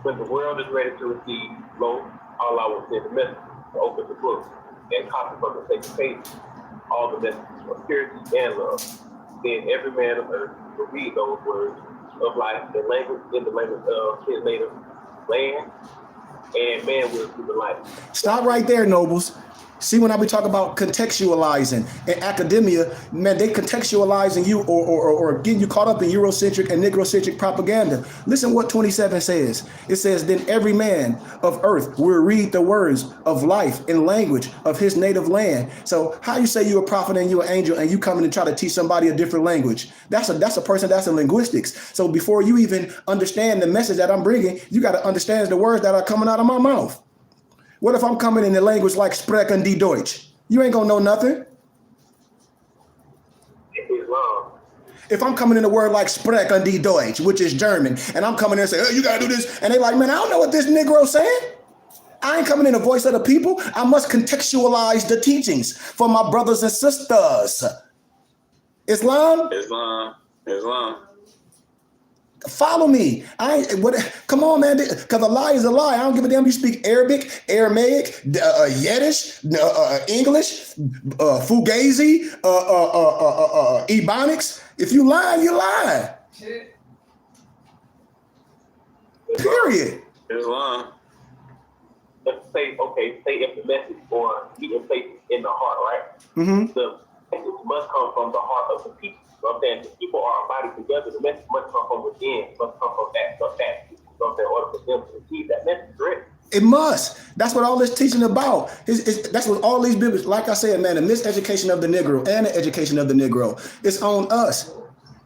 When the world is ready to receive, lo, Allah will send a message to open the book and copy from the sacred pages all the messages of purity and love. Then every man on earth will read those words of life in the language of his native land, and man will see the light. Stop right there, nobles. See, when I be talking about contextualizing in academia, man, they contextualizing you or getting you caught up in Eurocentric and Negrocentric propaganda. Listen what 27 says. It says, then every man of earth will read the words of life in language of his native land. So how you say you a prophet and you an angel and you come in and try to teach somebody a different language? That's a person that's in linguistics. So before you even understand the message that I'm bringing, you got to understand the words that are coming out of my mouth. What if I'm coming in a language like Sprechen die Deutsch? You ain't gonna know nothing. If I'm coming in a word like Sprechen die Deutsch, which is German, and I'm coming in and say, oh, you gotta do this, and they like, man, I don't know what this Negro's saying. I ain't coming in the voice of the people. I must contextualize the teachings for my brothers and sisters. Islam. Follow me. Come on, man. Because a lie is a lie. I don't give a damn if you speak Arabic, Aramaic, Yiddish, English, Fugazi, Ebonics. If you lie, you lie. Period. Islam. Let's say if the message or the place in the heart, right? Mm-hmm. The message must come from the heart of the people. You know what I'm saying? The people are a body together. The message must come from within. It must come from that. You know what I'm saying? In order for them to receive that message, correct? It must. That's what all this teaching about. That's what all these biblical, like I said, man, the miseducation of the Negro and the education of the Negro, it's on us.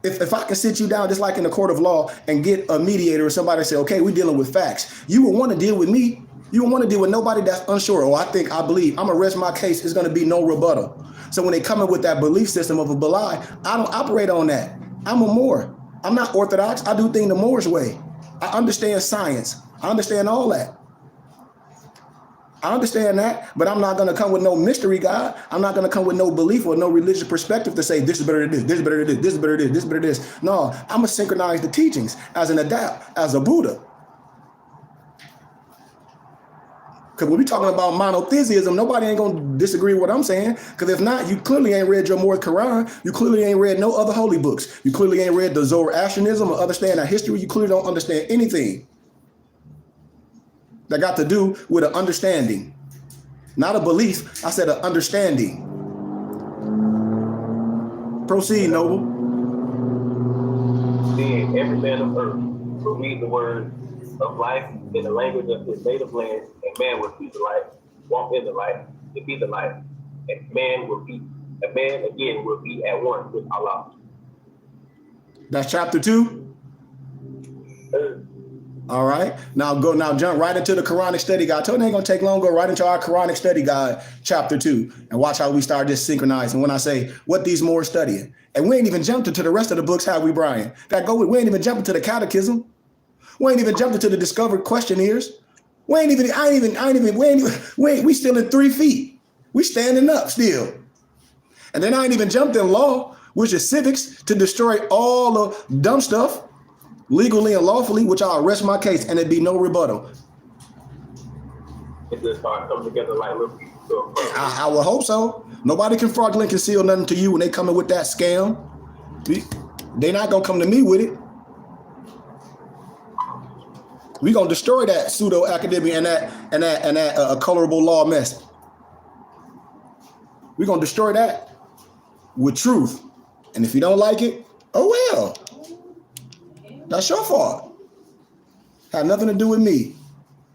If I can sit you down just like in the court of law and get a mediator or somebody say, okay, we're dealing with facts, you would want to deal with me. You don't want to deal with nobody that's unsure. Oh, I believe, I'm going to rest my case. It's going to be no rebuttal. So when they come in with that belief system of a Balai, I don't operate on that. I'm a Moor. I'm not Orthodox. I do things the Moor's way. I understand science. I understand all that. I understand that, but I'm not going to come with no mystery God. I'm not going to come with no belief or no religious perspective to say this is better than this, this is better than this, this is better than this, this is better than this. No, I'm going to synchronize the teachings as an adapt, as a Buddha. Because when we're talking about monotheism, nobody ain't going to disagree with what I'm saying. Because if not, you clearly ain't read your Morse Quran. You clearly ain't read no other holy books. You clearly ain't read the Zoroastrianism or understand our history. You clearly don't understand anything. that got to do with an understanding. Not a belief, I said an understanding. Proceed, Noble. Then every man of earth will read the word of life in the language of his native land, and man will see the light, walk in the light, and be the light. And man again will be at one with Allah. That's chapter 2. All right. Now jump right into the Quranic study guide. I told you it ain't gonna take long. Go right into our Quranic study guide, chapter 2, and watch how we start this synchronized. And when I say what these more studying, and we ain't even jumped into the rest of the books, have we, Brian? We ain't even jumping to the catechism. We ain't even jumped into the discovered questionnaires. We still in 3 feet. We standing up still. And then I ain't even jumped in law, which is civics, to destroy all the dumb stuff, legally and lawfully, which I'll rest my case and it'd be no rebuttal. It just start coming together like little people. I would hope so. Nobody can fraudulently conceal nothing to you when they coming with that scam. They not gonna come to me with it. We gonna destroy that pseudo academia and that colorable law mess. We gonna destroy that with truth. And if you don't like it, oh well. That's your fault. Had nothing to do with me.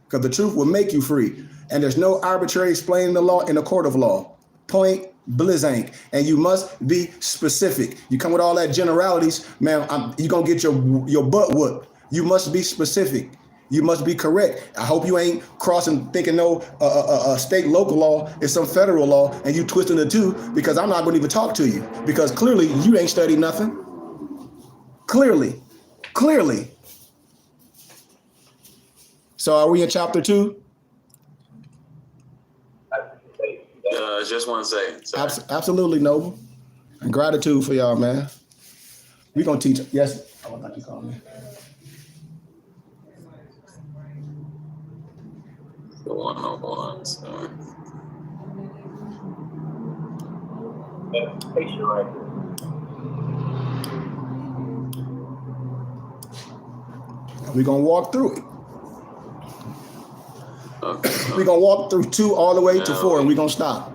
Because the truth will make you free. And there's no arbitrary explaining the law in a court of law. Point blizzank. And you must be specific. You come with all that generalities, man, you're going to get your butt whooped. You must be specific. You must be correct. I hope you ain't crossing thinking state local law is some federal law and you twisting the two, because I'm not going to even talk to you. Because clearly you ain't studied nothing. Clearly. So are we in chapter 2? Just one second. Absolutely, Noble. And gratitude for y'all, man. We gonna teach. Yes. Oh, I thought you called me. The 101. So. Patient right here. We're going to walk through it. Okay. We're going to walk through 2 all the way to 4, and we're going to stop.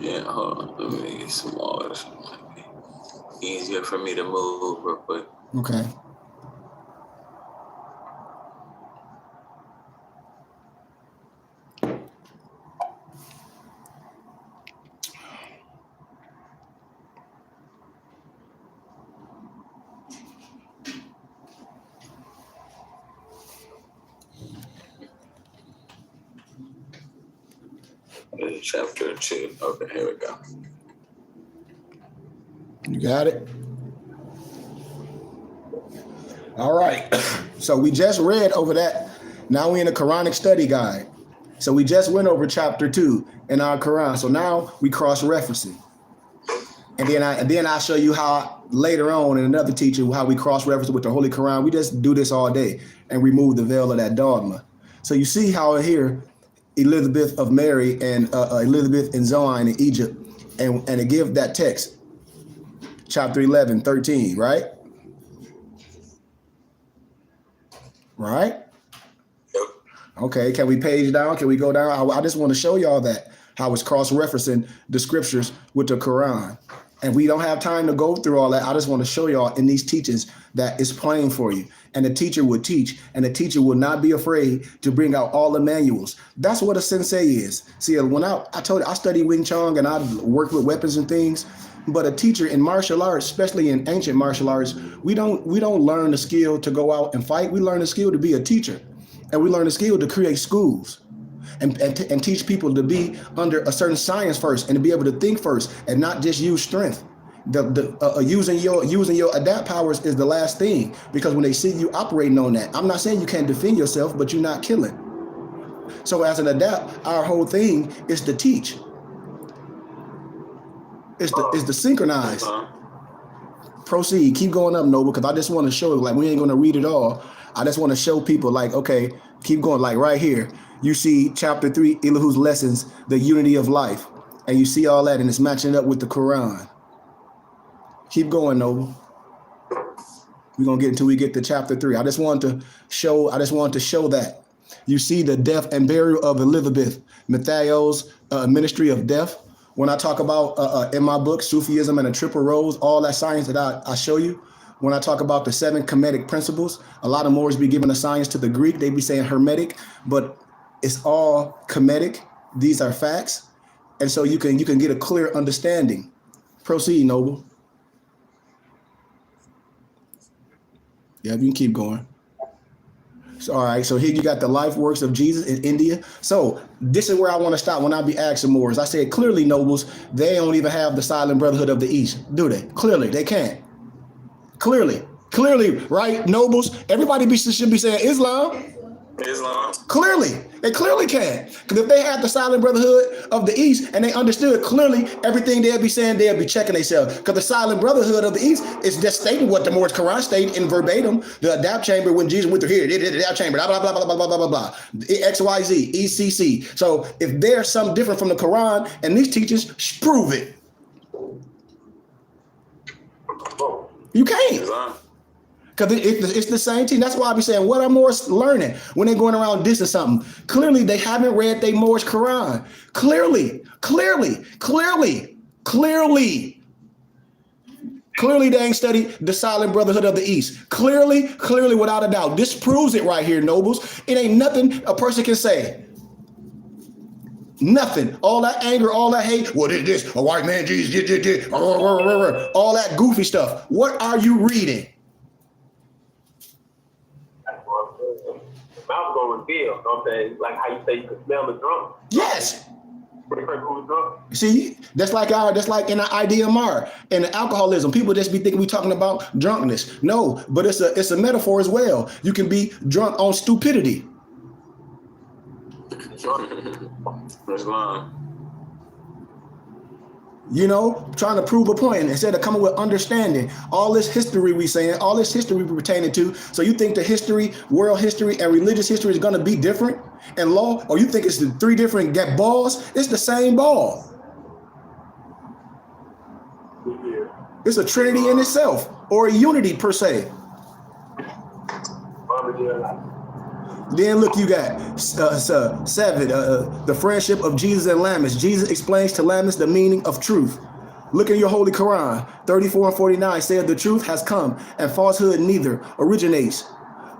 Yeah, hold on. Let me get some water. Easier for me to move real quick. Okay. Chapter 2. Okay, here we go. You got it? All right. So we just read over that. Now we're in the Quranic study guide. So we just went over chapter 2 in our Quran. So now we cross-referencing. And then I'll show you how later on in another teaching how we cross-reference with the Holy Quran. We just do this all day and remove the veil of that dogma. So you see how here Elizabeth of Mary and Elizabeth and Zoan in Egypt, and it give that text, chapter 11, 13, right? Right? Yep. Okay, can we page down? Can we go down? I just want to show y'all that, how it's cross-referencing the scriptures with the Quran. And we don't have time to go through all that. I just want to show y'all in these teachings that it's plain for you. And the teacher would teach, and the teacher will not be afraid to bring out all the manuals. That's what a sensei is. See, when I told you I study Wing Chun and I work with weapons and things, but a teacher in martial arts, especially in ancient martial arts, we don't learn the skill to go out and fight. We learn the skill to be a teacher, and we learn the skill to create schools. And teach people to be under a certain science first, and to be able to think first, and not just use strength. Using your adapt powers is the last thing, because when they see you operating on that, I'm not saying you can't defend yourself, but you're not killing. So as an adapt, our whole thing is to teach. It's the synchronize. Proceed. Keep going up, Noble, because I just want to show, like, we ain't going to read it all. I just want to show people, like, okay, keep going, like right here. You see chapter 3, Elihu's lessons, the unity of life. And you see all that, and it's matching up with the Quran. Keep going, Noble. We're gonna get until we get to chapter 3. I just want to show that. You see the death and burial of Elizabeth, Matthew's ministry of death. When I talk about in my book, Sufism and the Triple Rose, all that science that I show you, when I talk about the 7 Kemetic principles, a lot of Moors be giving the science to the Greek. They be saying Hermetic, but it's all Kemetic. These are facts. And so you can get a clear understanding. Proceed, Noble. Yeah, you can keep going. So, all right, so here you got the life works of Jesus in India. So this is where I want to stop when I be asking Moors. I said, clearly, Nobles, they don't even have the Silent Brotherhood of the East, do they? Clearly, they can't. Clearly, right, Nobles? Everybody should be saying Islam. Clearly, they clearly can. Because if they had the Silent Brotherhood of the East and they understood clearly everything they'll be saying, they'll be checking themselves. Because the Silent Brotherhood of the East is just stating what the Moorish Quran state in verbatim. The adapt chamber, when Jesus went through here, the adapt chamber, blah, blah, blah, blah, blah, blah, blah, blah. XYZ, ECC. So if there's something different from the Quran and these teachers, prove it. You can't. Because it's the same thing. That's why I be saying, what are Moors learning when they're going around dissing something? Clearly, they haven't read their Moorish Quran. Clearly, they ain't studied the Silent Brotherhood of the East. Clearly, without a doubt. This proves it right here, Nobles. It ain't nothing a person can say. Nothing. All that anger, all that hate. What is this? A white man, Jesus, all that goofy stuff. What are you reading? Mouth gonna reveal, you know what I'm saying? Like how you say you can smell the drunk. Yes. Who's drunk? See, that's like in the IDMR and the alcoholism. People just be thinking we talking about drunkenness. No, but it's a metaphor as well. You can be drunk on stupidity. You know, trying to prove a point instead of coming with understanding. All this history we saying, all this history we pertaining to. So you think the history, world history, and religious history is going to be different in law? Or you think it's the 3 different balls? It's the same ball. It's a trinity in itself, or a unity per se. Then look, you got 7, the friendship of Jesus and Lamech. Jesus explains to Lamech the meaning of truth. Look in your Holy Quran, 34 and 49 said the truth has come and falsehood neither originates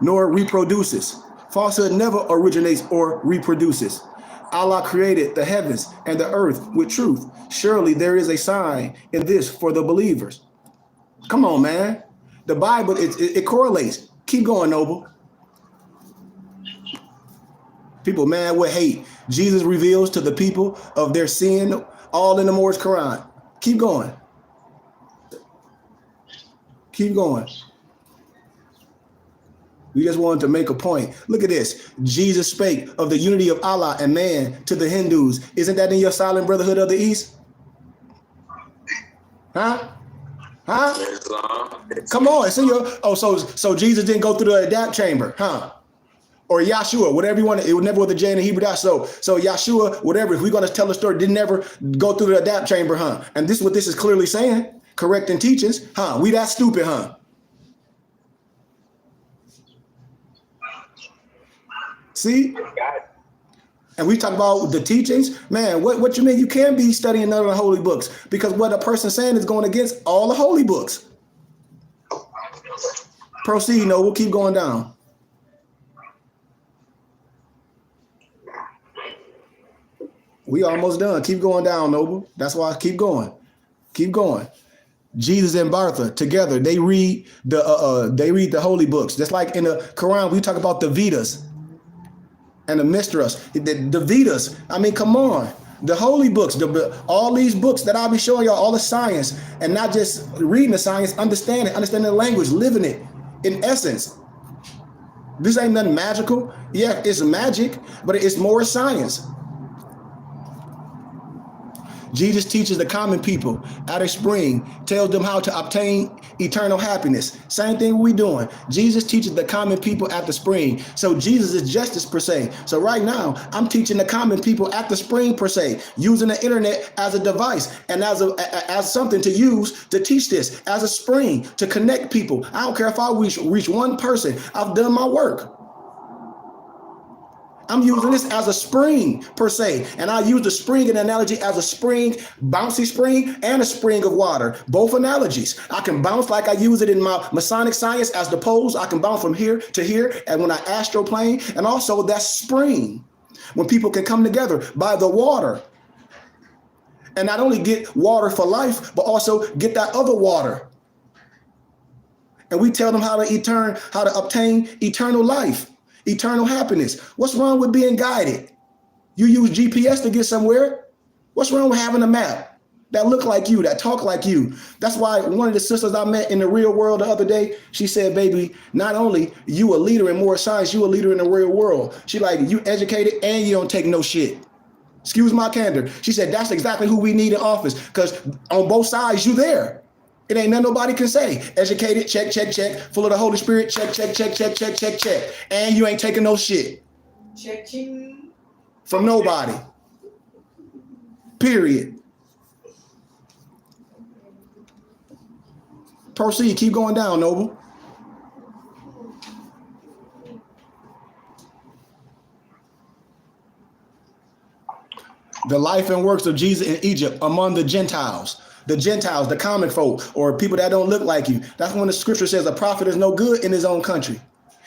nor reproduces. Falsehood never originates or reproduces. Allah created the heavens and the earth with truth. Surely there is a sign in this for the believers. Come on, man. The Bible, it correlates. Keep going, Noble. People mad with hate. Jesus reveals to the people of their sin, all in the Moorish Quran. Keep going. Keep going. We just wanted to make a point. Look at this. Jesus spake of the unity of Allah and man to the Hindus. Isn't that in your Silent Brotherhood of the East? Huh? Come on. It's in your. Oh, so Jesus didn't go through the adapt chamber, huh? Or Yahshua, whatever you want. It would never with the J in the Hebrew dot. So Yahshua, whatever. If we're going to tell the story, didn't never go through the adapt chamber, huh? And this is what this is clearly saying. Correcting teachings, huh? We that stupid, huh? See? And we talk about the teachings. Man, what you mean? You can't be studying none of the holy books because what a person's saying is going against all the holy books. Proceed, no, we'll keep going down. We almost done. Keep going down, Noble. That's why I keep going. Keep going. Jesus and Bartha together, they read the holy books. Just like in the Quran, we talk about the Vedas and the Mistras. The Vedas. I mean, come on. The holy books, all these books that I'll be showing y'all, all the science, and not just reading the science, understanding the language, living it in essence. This ain't nothing magical. Yeah, it's magic, but it's more science. Jesus teaches the common people at a spring, tells them how to obtain eternal happiness. Same thing we doing. Jesus teaches the common people at the spring. So Jesus is justice per se. So right now, I'm teaching the common people at the spring per se, using the internet as a device and as something to use to teach this, as a spring to connect people. I don't care if I reach one person. I've done my work. I'm using this as a spring per se. And I use the spring in analogy as a spring, bouncy spring, and a spring of water. Both analogies. I can bounce like I use it in my Masonic science as the poles. I can bounce from here to here. And when I astroplane, and also that spring, when people can come together by the water. And not only get water for life, but also get that other water. And we tell them how to obtain eternal life. Eternal happiness. What's wrong with being guided? You use GPS to get somewhere. What's wrong with having a map that look like you, that talk like you? That's why one of the sisters I met in the real world the other day, she said, baby, not only you a leader in more science, you a leader in the real world. She like, you educated and you don't take no shit. Excuse my candor. She said, that's exactly who we need in office, because on both sides, you there. It ain't nothing nobody can say. Educated, check, check, check. Full of the Holy Spirit, check, check, check, check, check, check, check. And you ain't taking no shit. Check, ching. From nobody. Period. Proceed. Keep going down, Noble. The life and works of Jesus in Egypt among the Gentiles. The Gentiles, the common folk, or people that don't look like you. That's when the scripture says a prophet is no good in his own country.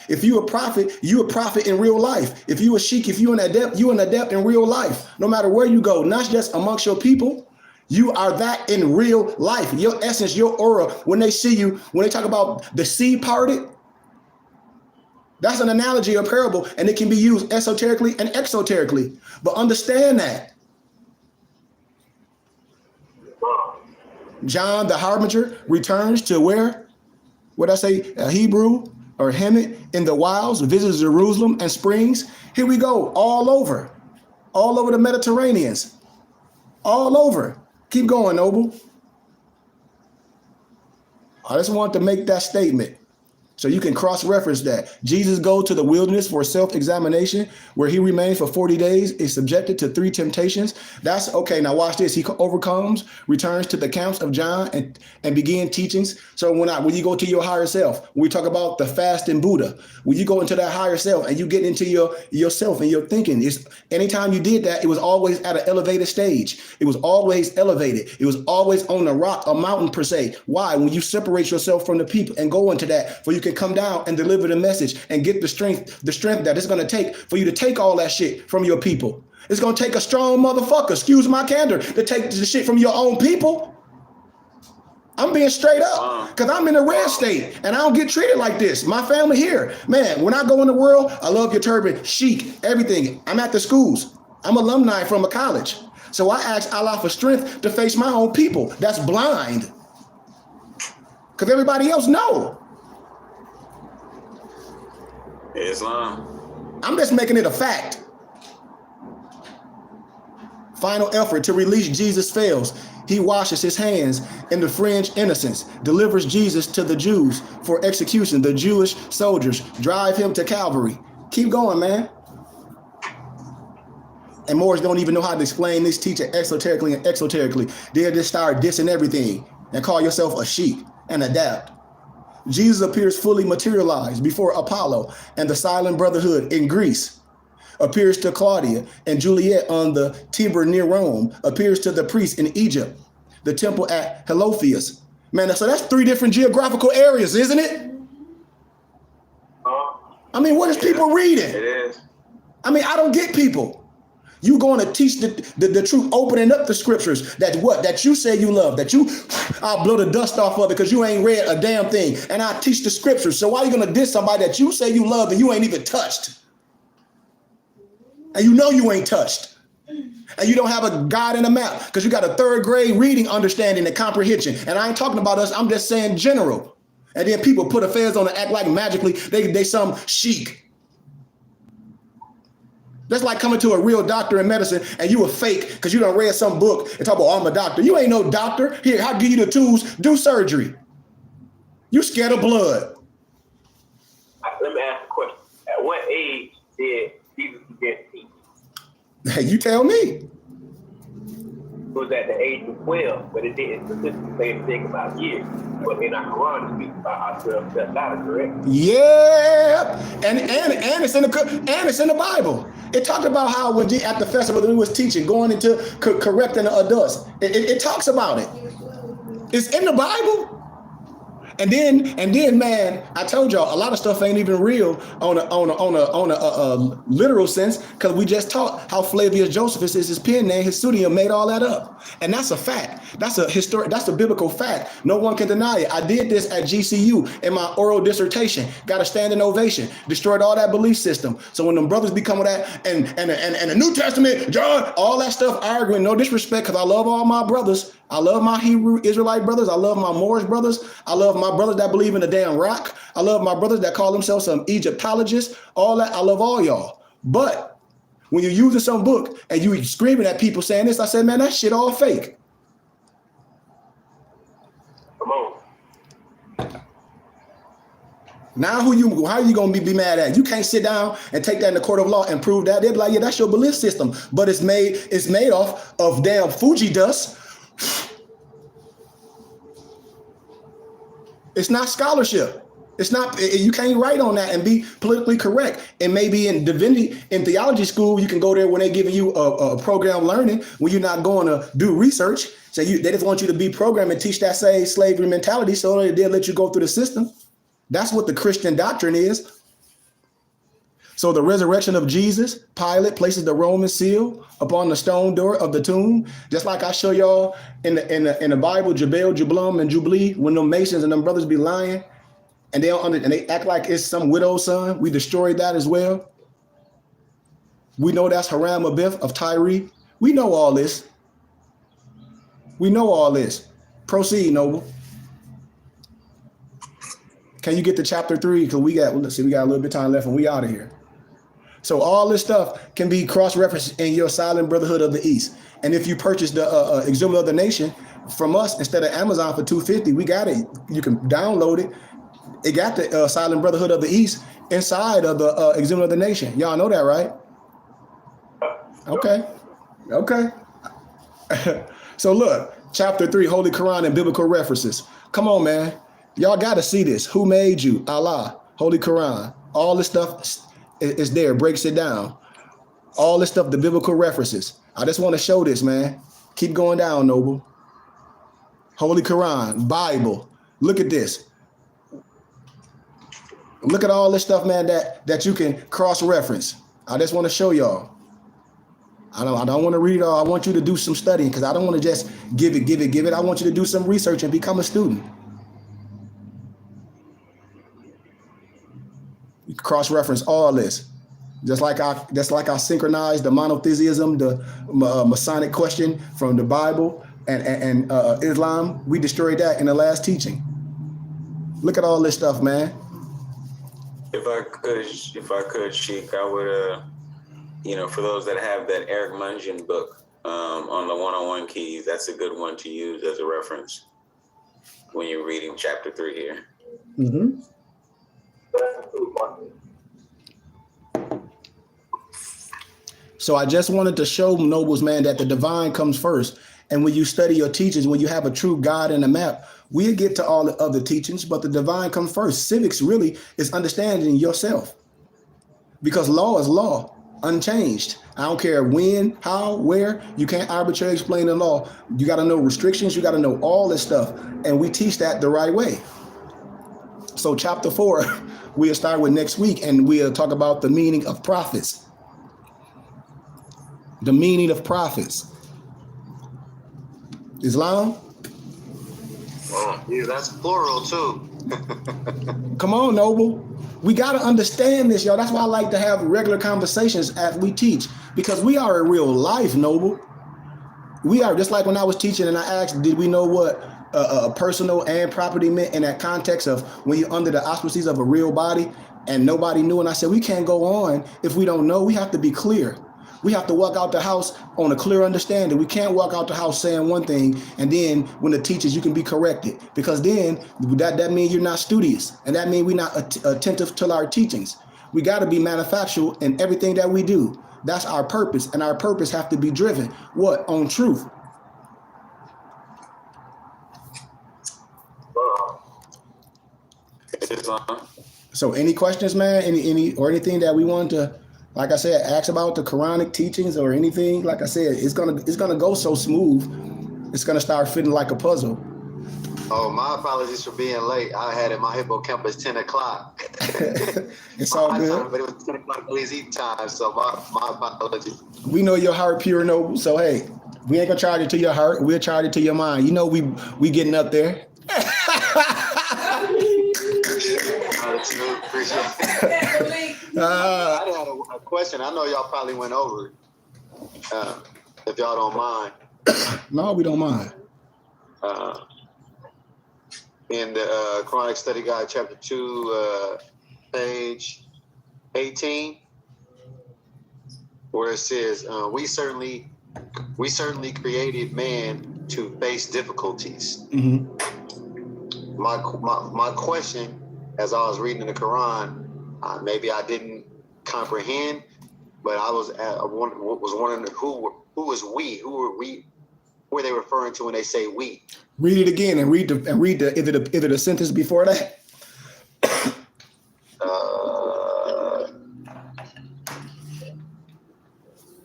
If you a prophet in real life. If you a sheik, if you an adept in real life. No matter where you go, not just amongst your people. You are that in real life. Your essence, your aura, when they see you, when they talk about the sea parted, that's an analogy or parable, and it can be used esoterically and exoterically. But understand that. John the Harbinger returns to where? What I say? Hebrew or Hemet in the wilds, visits Jerusalem and springs. Here we go, all over the Mediterraneans, all over. Keep going, Noble. I just want to make that statement so you can cross-reference that. Jesus goes to the wilderness for self-examination, where he remains for 40 days, is subjected to 3 temptations. That's okay. Now watch this. He overcomes, returns to the camps of John and begin teachings. So when you go to your higher self, when we talk about the fasting Buddha, when you go into that higher self and you get into yourself and your thinking, anytime you did that, it was always at an elevated stage. It was always elevated. It was always on a rock, a mountain per se. Why? When you separate yourself from the people and go into that, for you can come down and deliver the message and get the strength that it's going to take for you to take all that shit from your people. It's going to take a strong motherfucker, excuse my candor, to take the shit from your own people. I'm being straight up because I'm in a red state and I don't get treated like this. My family here, man, when I go in the world, I love your turban, chic, everything. I'm at the schools. I'm alumni from a college. So I ask Allah for strength to face my own people. That's blind because everybody else know. Islam. I'm just making it a fact. Final effort to release Jesus fails. He washes his hands in the fringe innocence, delivers Jesus to the Jews for execution. The Jewish soldiers drive him to Calvary. Keep going, man. And Moors don't even know how to explain this teacher esoterically and exoterically. They'll just start dissing everything and call yourself a sheik and adapt. Jesus appears fully materialized before Apollo and the Silent Brotherhood in Greece, appears to Claudia and Juliet on the Tiber near Rome, appears to the priests in Egypt, the temple at Helophius. Man, so that's 3 different geographical areas, isn't it? I mean, what is people reading? It is. I mean, I don't get people. You going to teach the truth, opening up the scriptures that you say you love, that I'll blow the dust off of it because you ain't read a damn thing. And I teach the scriptures. So why are you going to diss somebody that you say you love and you ain't even touched? And you know you ain't touched. And you don't have a guide and a map because you got a 3rd grade reading understanding and comprehension. And I ain't talking about us. I'm just saying general. And then people put affairs on and act like magically they some chic. That's like coming to a real doctor in medicine and you a fake because you done read some book and talk about, oh, I'm a doctor. You ain't no doctor. Here, I'll give you the tools. Do surgery. You scared of blood. Let me ask a question. At what age did Jesus begin to teach? You tell me. It was at the age of 12, but it didn't specifically say anything about years. But in our Quran, it speaks about our 12 steps latter, correct? Yeah, and it's in the Bible. It talked about how when at the festival that we was teaching, going into correcting the adults. It talks about it. It's in the Bible. And then, man, I told y'all a lot of stuff ain't even real on a literal sense, because we just taught how Flavius Josephus is his pen name, his pseudonym made all that up, and that's a fact. That's a biblical fact. No one can deny it. I did this at GCU in my oral dissertation. Got a standing ovation. Destroyed all that belief system. So when them brothers be coming with that and the New Testament, John, all that stuff arguing, no disrespect, because I love all my brothers. I love my Hebrew Israelite brothers. I love my Moorish brothers. I love my brothers that believe in the damn rock. I love my brothers that call themselves some Egyptologists. All that. I love all y'all. But when you're using some book and you screaming at people saying this, I said, man, that shit all fake. Come on. Now how are you gonna be mad at? You can't sit down and take that in the court of law and prove that. They'll be like, yeah, that's your belief system. But it's made off of damn Fuji dust. It's not scholarship. It's not, you can't write on that and be politically correct. And maybe in divinity, in theology school, you can go there when they're giving you a program learning, when you're not going to do research. So they just want you to be programmed and teach that same slavery mentality, so they'll let you go through the system. That's what the Christian doctrine is. So the resurrection of Jesus, Pilate places the Roman seal upon the stone door of the tomb, just like I show y'all in the Bible, Jabal, Jublum, and Jubilee, when them Masons and them brothers be lying, and they act like it's some widow's son. We destroyed that as well. We know that's Haram Abith of Tyre. We know all this. We know all this. Proceed, Noble. Can you get to chapter 3? Because we got a little bit of time left and we out of here. So all this stuff can be cross-referenced in your Silent Brotherhood of the East. And if you purchase the Exhumer of the Nation from us instead of Amazon for $250, we got it. You can download it. It got the Silent Brotherhood of the East inside of the Exhumer of the Nation. Y'all know that, right? Okay. So look, chapter 3, Holy Quran and biblical references. Come on, man. Y'all got to see this. Who made you? Allah. Holy Quran. All this stuff is there. Breaks it down. All this stuff, the biblical references. I just want to show this, man. Keep going down, Noble. Holy Quran, Bible. Look at this. Look at all this stuff, man, that you can cross-reference. I just want to show y'all. I don't want to read it all. I want you to do some studying, because I don't want to just give it. I want you to do some research and become a student. You cross-reference all this. Just like I synchronized the monotheism, the Masonic question from the Bible and Islam. We destroyed that in the last teaching. Look at all this stuff, man. If I could, Sheik, I would, for those that have that Eric Mungeon book on the 101 keys, that's a good one to use as a reference when you're reading chapter 3 here. Mm-hmm. So I just wanted to show nobles, man, that the divine comes first. And when you study your teachings, when you have a true guide and a map, we'll get to all the other teachings, but the divine comes first. Civics really is understanding yourself, because law is law, unchanged. I don't care when, how, where. You can't arbitrarily explain the law. You got to know restrictions. You got to know all this stuff. And we teach that the right way. So chapter 4, we'll start with next week, and we'll talk about the meaning of prophets. The meaning of prophets. Islam? Yeah, that's plural too. Come on, Noble. We got to understand this, y'all. That's why I like to have regular conversations as we teach, because we are in real life, Noble. We are, just like when I was teaching and I asked, did we know what personal and property meant in that context of when you're under the auspices of a real body? and nobody knew. And I said, we can't go on if we don't know. We have to be clear. We have to walk out the house on a clear understanding. We can't walk out the house saying one thing, and then when the teachers, you can be corrected, because then that means you're not studious, and that means we're not attentive to our teachings. We got to be manufactured in everything that we do. That's our purpose, and our purpose have to be driven what? On truth. So any questions, man? Any or anything that we want to, like I said, ask about the Quranic teachings or anything? Like I said, it's gonna go so smooth. It's gonna start fitting like a puzzle. Oh, my apologies for being late. I had in my hippocampus 10 o'clock. It's all good. Time, but it was 10 o'clock Louisiana time, so my apologies. We know your heart pure and noble, so hey, we ain't gonna charge it to your heart. We'll charge it to your mind. You know we getting up there. Appreciate it. I had a question. I know y'all probably went over it. If y'all don't mind. No, we don't mind. In the Koranic Study Guide, Chapter 2, page 18, where it says, we certainly created man to face difficulties. Mm-hmm. My question, as I was reading the Quran, maybe I didn't comprehend, but I was wondering who was we? Who are we? Who are they referring to when they say we? Read it again and read either the sentence before that.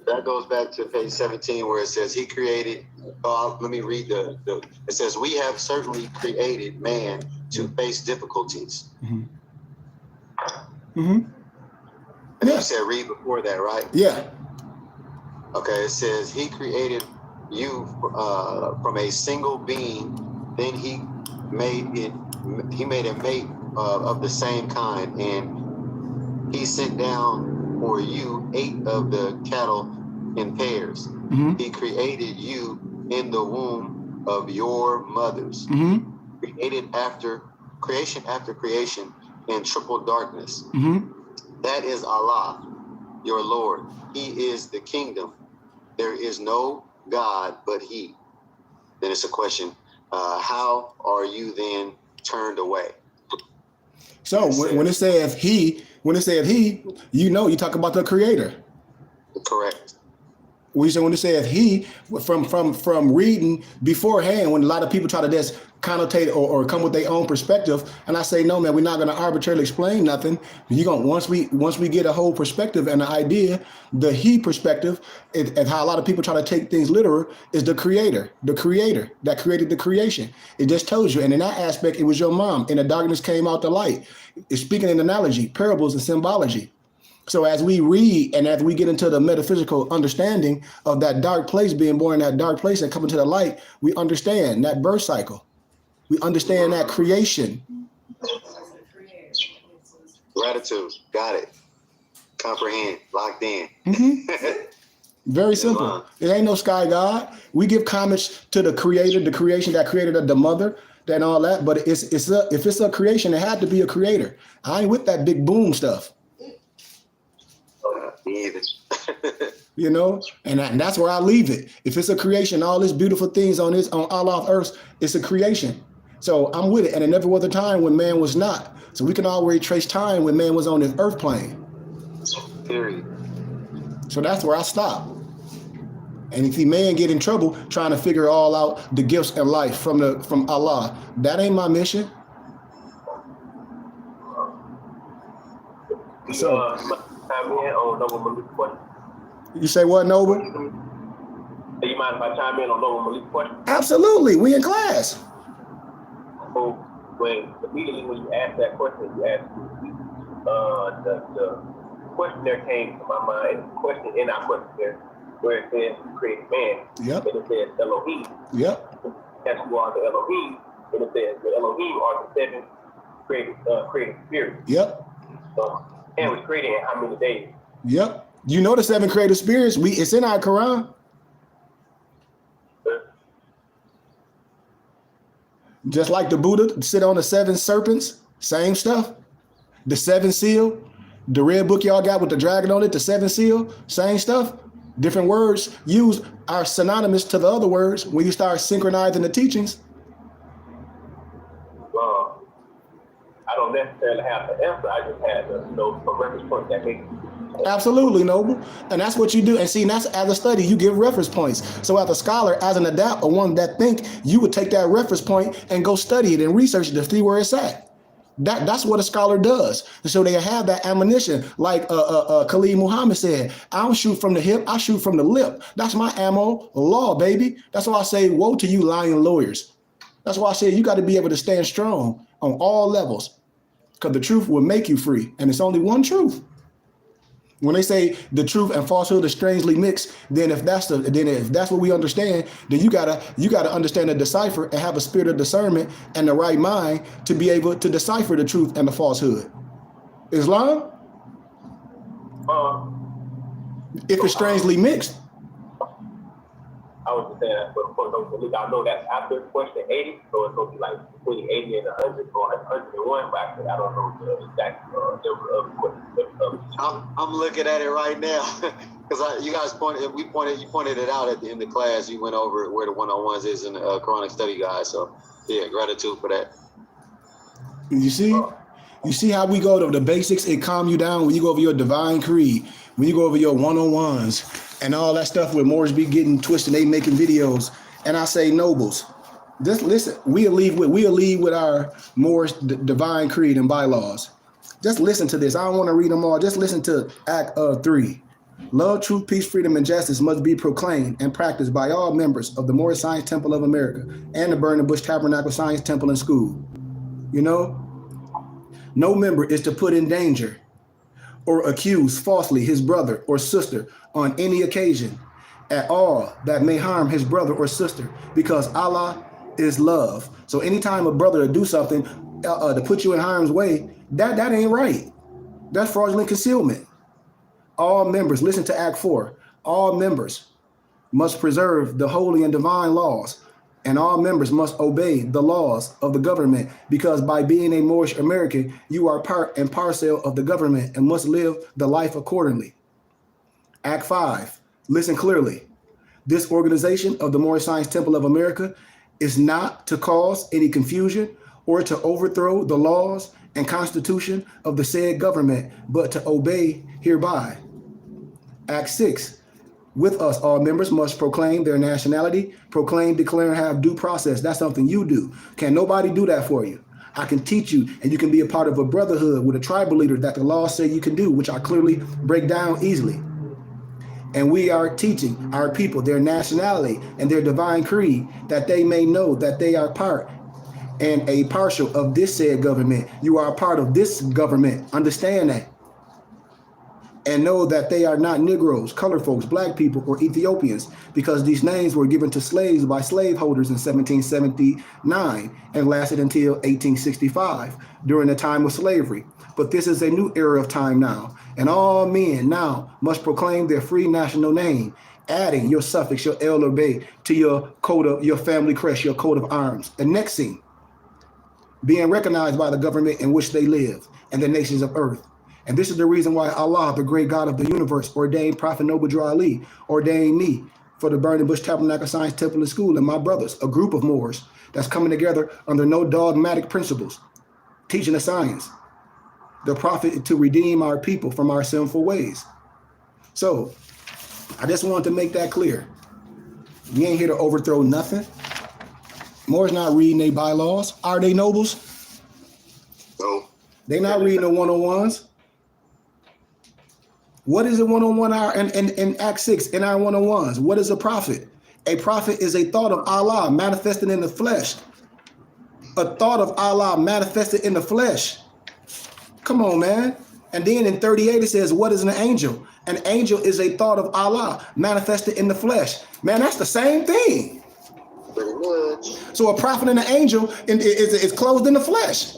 That goes back to page 17 where it says he created. Let me read it says we have certainly created man to face difficulties. Mm-hmm. Mm-hmm. And you said read before that, right? Yeah. Okay, it says he created you from a single being, then he made a mate of the same kind, and he sent down for you 8 of the cattle in pairs. Mm-hmm. He created you in the womb of your mothers. Mm-hmm. Creation after creation in triple darkness. Mm-hmm. That is Allah, your Lord. He is the kingdom. There is no God but He. Then it's a question, how are you then turned away? So when it says he, you know, you talk about the Creator. Correct. When it says he, from reading beforehand, when a lot of people try to just connotate or come with their own perspective, and I say, no, man, we're not going to arbitrarily explain nothing. You're going once we get a whole perspective and the idea, the he perspective, and how a lot of people try to take things literal, is the creator that created the creation. It just tells you, and in that aspect, it was your mom. In the darkness came out the light. It's speaking in analogy, parables, and symbology. So as we read and as we get into the metaphysical understanding of that dark place, being born in that dark place and coming to the light, we understand that birth cycle. We understand that creation. Gratitude. Got it. Comprehend. Locked in. Mm-hmm. Very simple. It ain't no sky god. We give homage to the creator, the creation that created the mother, and all that. But if it's a creation, it had to be a creator. I ain't with that big boom stuff. Either. You know, and that's where I leave it. If it's a creation, all these beautiful things on Allah's earth, it's a creation. So I'm with it. And there never was a time when man was not. So we can already trace time when man was on this earth plane. Period. So that's where I stop. And if the man get in trouble trying to figure all out the gifts and life from Allah, that ain't my mission. So you say what, Noble? Do you mind if I chime in on Noble Malik's question? Absolutely. We in class. So immediately when you asked that question, you asked the question there came to my mind, the question in our question there, where it says you created man. Yep. And it says Elohim. Yep. That's who are the Elohim. And it says the Elohim are the 7 created spirits. Yep. And was created in how many days? Yep. You know the 7 creative spirits. It's in our Quran. Just like the Buddha sit on the 7 serpents, same stuff. The seven seal, the red book y'all got with the dragon on it, the seven seal, same stuff. Different words used are synonymous to the other words when you start synchronizing the teachings. Well, I don't necessarily have the answer. I just had the, a reference point that makes. Absolutely, Noble. And that's what you do. And see, that's as a study, you give reference points. So as a scholar, as an adept, or one that think, you would take that reference point and go study it and research it to see where it's at. That's what a scholar does. And so they have that ammunition. Like Khalid Muhammad said, I don't shoot from the hip, I shoot from the lip. That's my ammo law, baby. That's why I say, woe to you lying lawyers. That's why I say you got to be able to stand strong on all levels, because the truth will make you free. And it's only one truth. When they say the truth and falsehood are strangely mixed, then if that's what we understand, then you gotta understand and decipher and have a spirit of discernment and the right mind to be able to decipher the truth and the falsehood. Islam? If it's strangely mixed. I was just saying that, but of course, I know that's after question 80, so it's going to be like between 80 and 100 or 101, but actually, I don't know the exact number of I'm looking at it right now because you guys pointed it out in the class. You went over where the 101s is in the Quranic study guide. So yeah, gratitude for that. You see how we go to the basics. It calm you down when you go over your divine creed, when you go over your 101s. And all that stuff where Moors be getting twisted, they making videos. And I say, nobles, just listen. We'll leave with our Moors divine creed and bylaws. Just listen to this. I don't want to read them all. Just listen to Act 3. Love, truth, peace, freedom, and justice must be proclaimed and practiced by all members of the Moorish Science Temple of America and the Burning Bush Tabernacle Science Temple and School. You know, no member is to put in danger or accuse falsely his brother or sister on any occasion at all that may harm his brother or sister, because Allah is love. So anytime a brother to do something to put you in harm's way, that ain't right. That's fraudulent concealment. All members, listen to Act 4, all members must preserve the holy and divine laws, and all members must obey the laws of the government, because by being a Moorish American, you are part and parcel of the government and must live the life accordingly. Act 5, listen clearly. This organization of the Moorish Science Temple of America is not to cause any confusion or to overthrow the laws and constitution of the said government, but to obey hereby. Act 6, with us, all members must proclaim their nationality, proclaim, declare, and have due process. That's something you do. Can nobody do that for you? I can teach you, and you can be a part of a brotherhood with a tribal leader that the law say you can do, which I clearly break down easily. And we are teaching our people their nationality and their divine creed, that they may know that they are part and a partial of this said government. You are a part of this government. Understand that. And know that they are not Negroes, colored folks, black people, or Ethiopians, because these names were given to slaves by slaveholders in 1779 and lasted until 1865 during the time of slavery. But this is a new era of time now, and all men now must proclaim their free national name, adding your suffix, your El or Bay, to your coat of your family crest, your coat of arms. The next scene, being recognized by the government in which they live and the nations of earth. And this is the reason why Allah, the great God of the universe, ordained Prophet Noble Drew Ali, ordained me for the Burning Bush Tabernacle Science Temple and School, and my brothers, a group of Moors that's coming together under no dogmatic principles, teaching the science, the Prophet to redeem our people from our sinful ways. So I just wanted to make that clear. We ain't here to overthrow nothing. Moors not reading their bylaws. Are they, nobles? No. They not reading the 101s. What is a 101 in Act 6 in our 101s? What is a prophet? A prophet is a thought of Allah manifested in the flesh. A thought of Allah manifested in the flesh. Come on, man. And then in 38 it says, what is an angel? An angel is a thought of Allah manifested in the flesh. Man, that's the same thing. Pretty much. So a prophet and an angel is clothed in the flesh.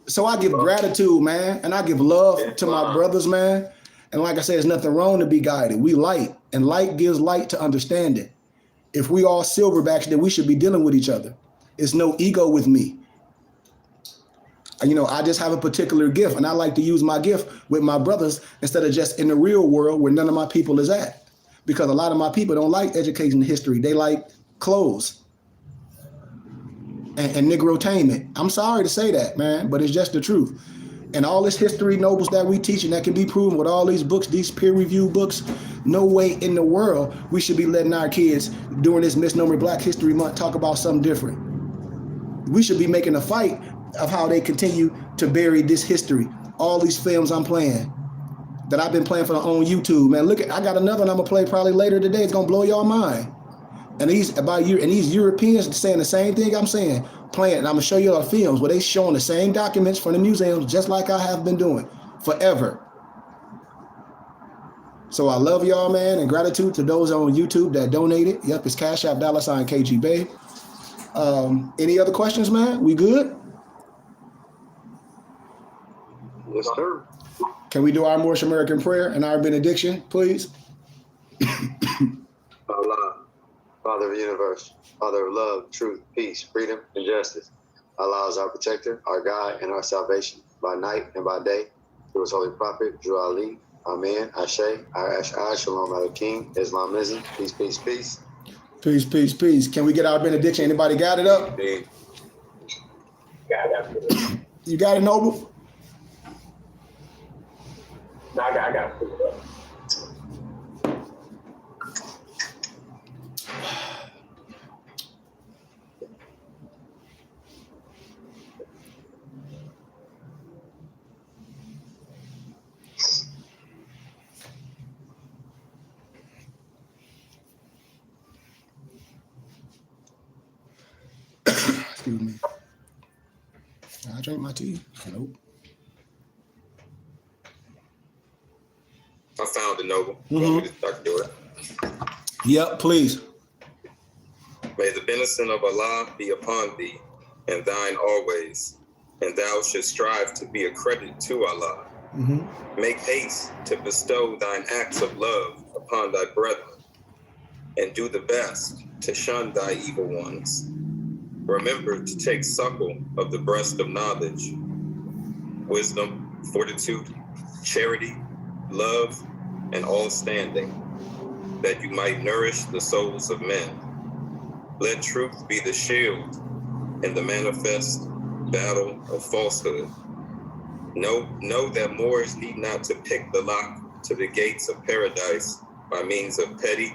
So I give gratitude, man, and I give love to my brothers, man. And like I said, there's nothing wrong to be guided. We light, and light gives light to understanding. If we all silverbacks, then we should be dealing with each other. It's no ego with me. You know, I just have a particular gift, and I like to use my gift with my brothers instead of just in the real world where none of my people is at. Because a lot of my people don't like education and history. They like clothes and Negrotainment. I'm sorry to say that, man, but it's just the truth. And all this history nobles that we teach and that can be proven with all these books, these peer-reviewed books, no way in the world we should be letting our kids during this Misnomer Black History Month talk about something different. We should be making a fight of how they continue to bury this history. All these films I'm playing that I've been playing for on YouTube, man. Look, I got another one I'm gonna play probably later today. It's gonna blow y'all mind. And these Europeans saying the same thing I'm saying, playing. And I'm gonna show you all the films where they showing the same documents from the museums, just like I have been doing forever. So I love y'all, man, and gratitude to those on YouTube that donated. Yep, it's Cash App $KG Babe. Any other questions, man? We good? Yes, sir. Can we do our Moorish American prayer and our benediction, please? Allah, Father of the universe, Father of love, truth, peace, freedom, and justice. Allah is our protector, our guide, and our salvation by night and by day. Through his holy prophet, Drew Ali. Amen. Ashe, Shalom Aleichem, Islamism. Peace, peace, peace. Peace, peace, peace. Can we get our benediction? Anybody got it up? You got it, Noble? No, I got to put it up. Excuse me. I drink my tea. Nope. I found the Noble. Mm-hmm. I can do it. Yep, please. May the benison of Allah be upon thee and thine always, and thou shouldst strive to be a credit to Allah. Mm-hmm. Make haste to bestow thine acts of love upon thy brethren, and do the best to shun thy evil ones. Remember to take suckle of the breast of knowledge, wisdom, fortitude, charity, love, and all standing, that you might nourish the souls of men. Let truth be the shield in the manifest battle of falsehood. Know that Moors need not to pick the lock to the gates of paradise by means of petty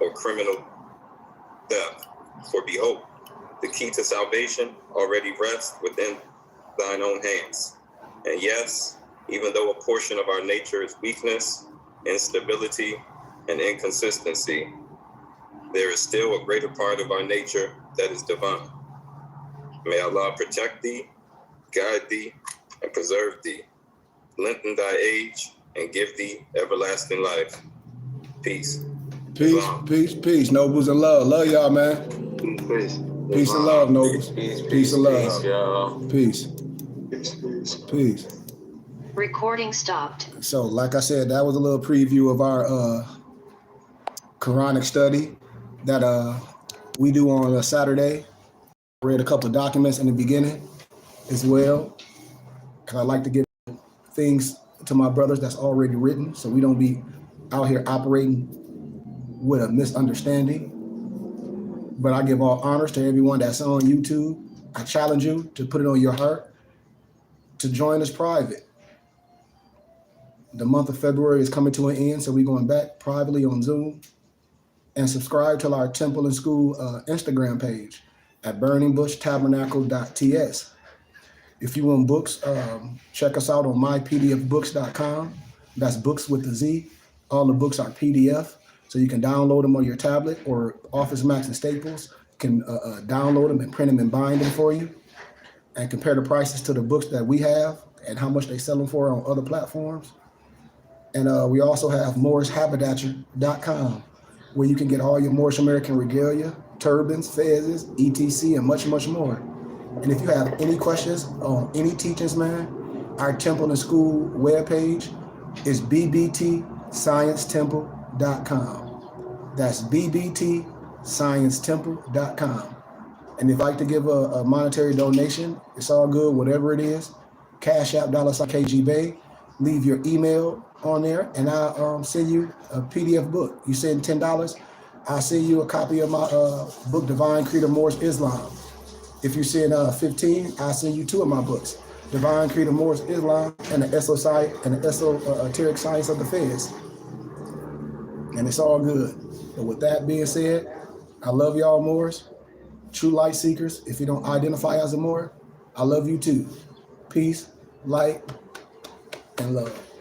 or criminal theft. For behold, the key to salvation already rests within thine own hands. And yes, even though a portion of our nature is weakness, instability, and inconsistency, there is still a greater part of our nature that is divine. May Allah protect thee, guide thee, and preserve thee, lengthen thy age, and give thee everlasting life. Peace. Peace, Islam. peace, peace. Nobles and love. Love y'all, man. Peace. Peace and love, Nobles. Peace and love. Peace, y'all. Peace. Peace, peace. Peace. Recording stopped. So, like I said, that was a little preview of our Quranic study that we do on a Saturday. Read a couple of documents in the beginning as well, because I like to give things to my brothers that's already written, so we don't be out here operating with a misunderstanding. But I give all honors to everyone that's on YouTube. I challenge you to put it on your heart to join us private. The month of February is coming to an end, so we're going back privately on Zoom. And subscribe to our Temple and School Instagram page at burningbushtabernacle.ts. If you want books, check us out on mypdfbooks.com. That's books with the Z. All the books are PDF, so you can download them on your tablet, or Office Max and Staples can download them and print them and bind them for you, and compare the prices to the books that we have and how much they sell them for on other platforms. And we also have mooreshaberdasher.com, where you can get all your Moorish American regalia, turbans, fezzes, etc., and much, much more. And if you have any questions on any teachings, man, our Temple and School webpage is bbtsciencetemple.com. That's bbtsciencetemple.com. And if you'd like to give a monetary donation, it's all good, whatever it is. Cash App, $KGBay. Leave your email on there, and I'll send you a PDF book. You send $10, I'll send you a copy of my book, Divine Creed of Moorish Islam. If you send 15, I'll send you 2 of my books, Divine Creed of Moorish Islam and the Esoteric Science of the Feds. And it's all good. But with that being said, I love y'all Moors, true light seekers. If you don't identify as a Moor, I love you too. Peace, light, and love.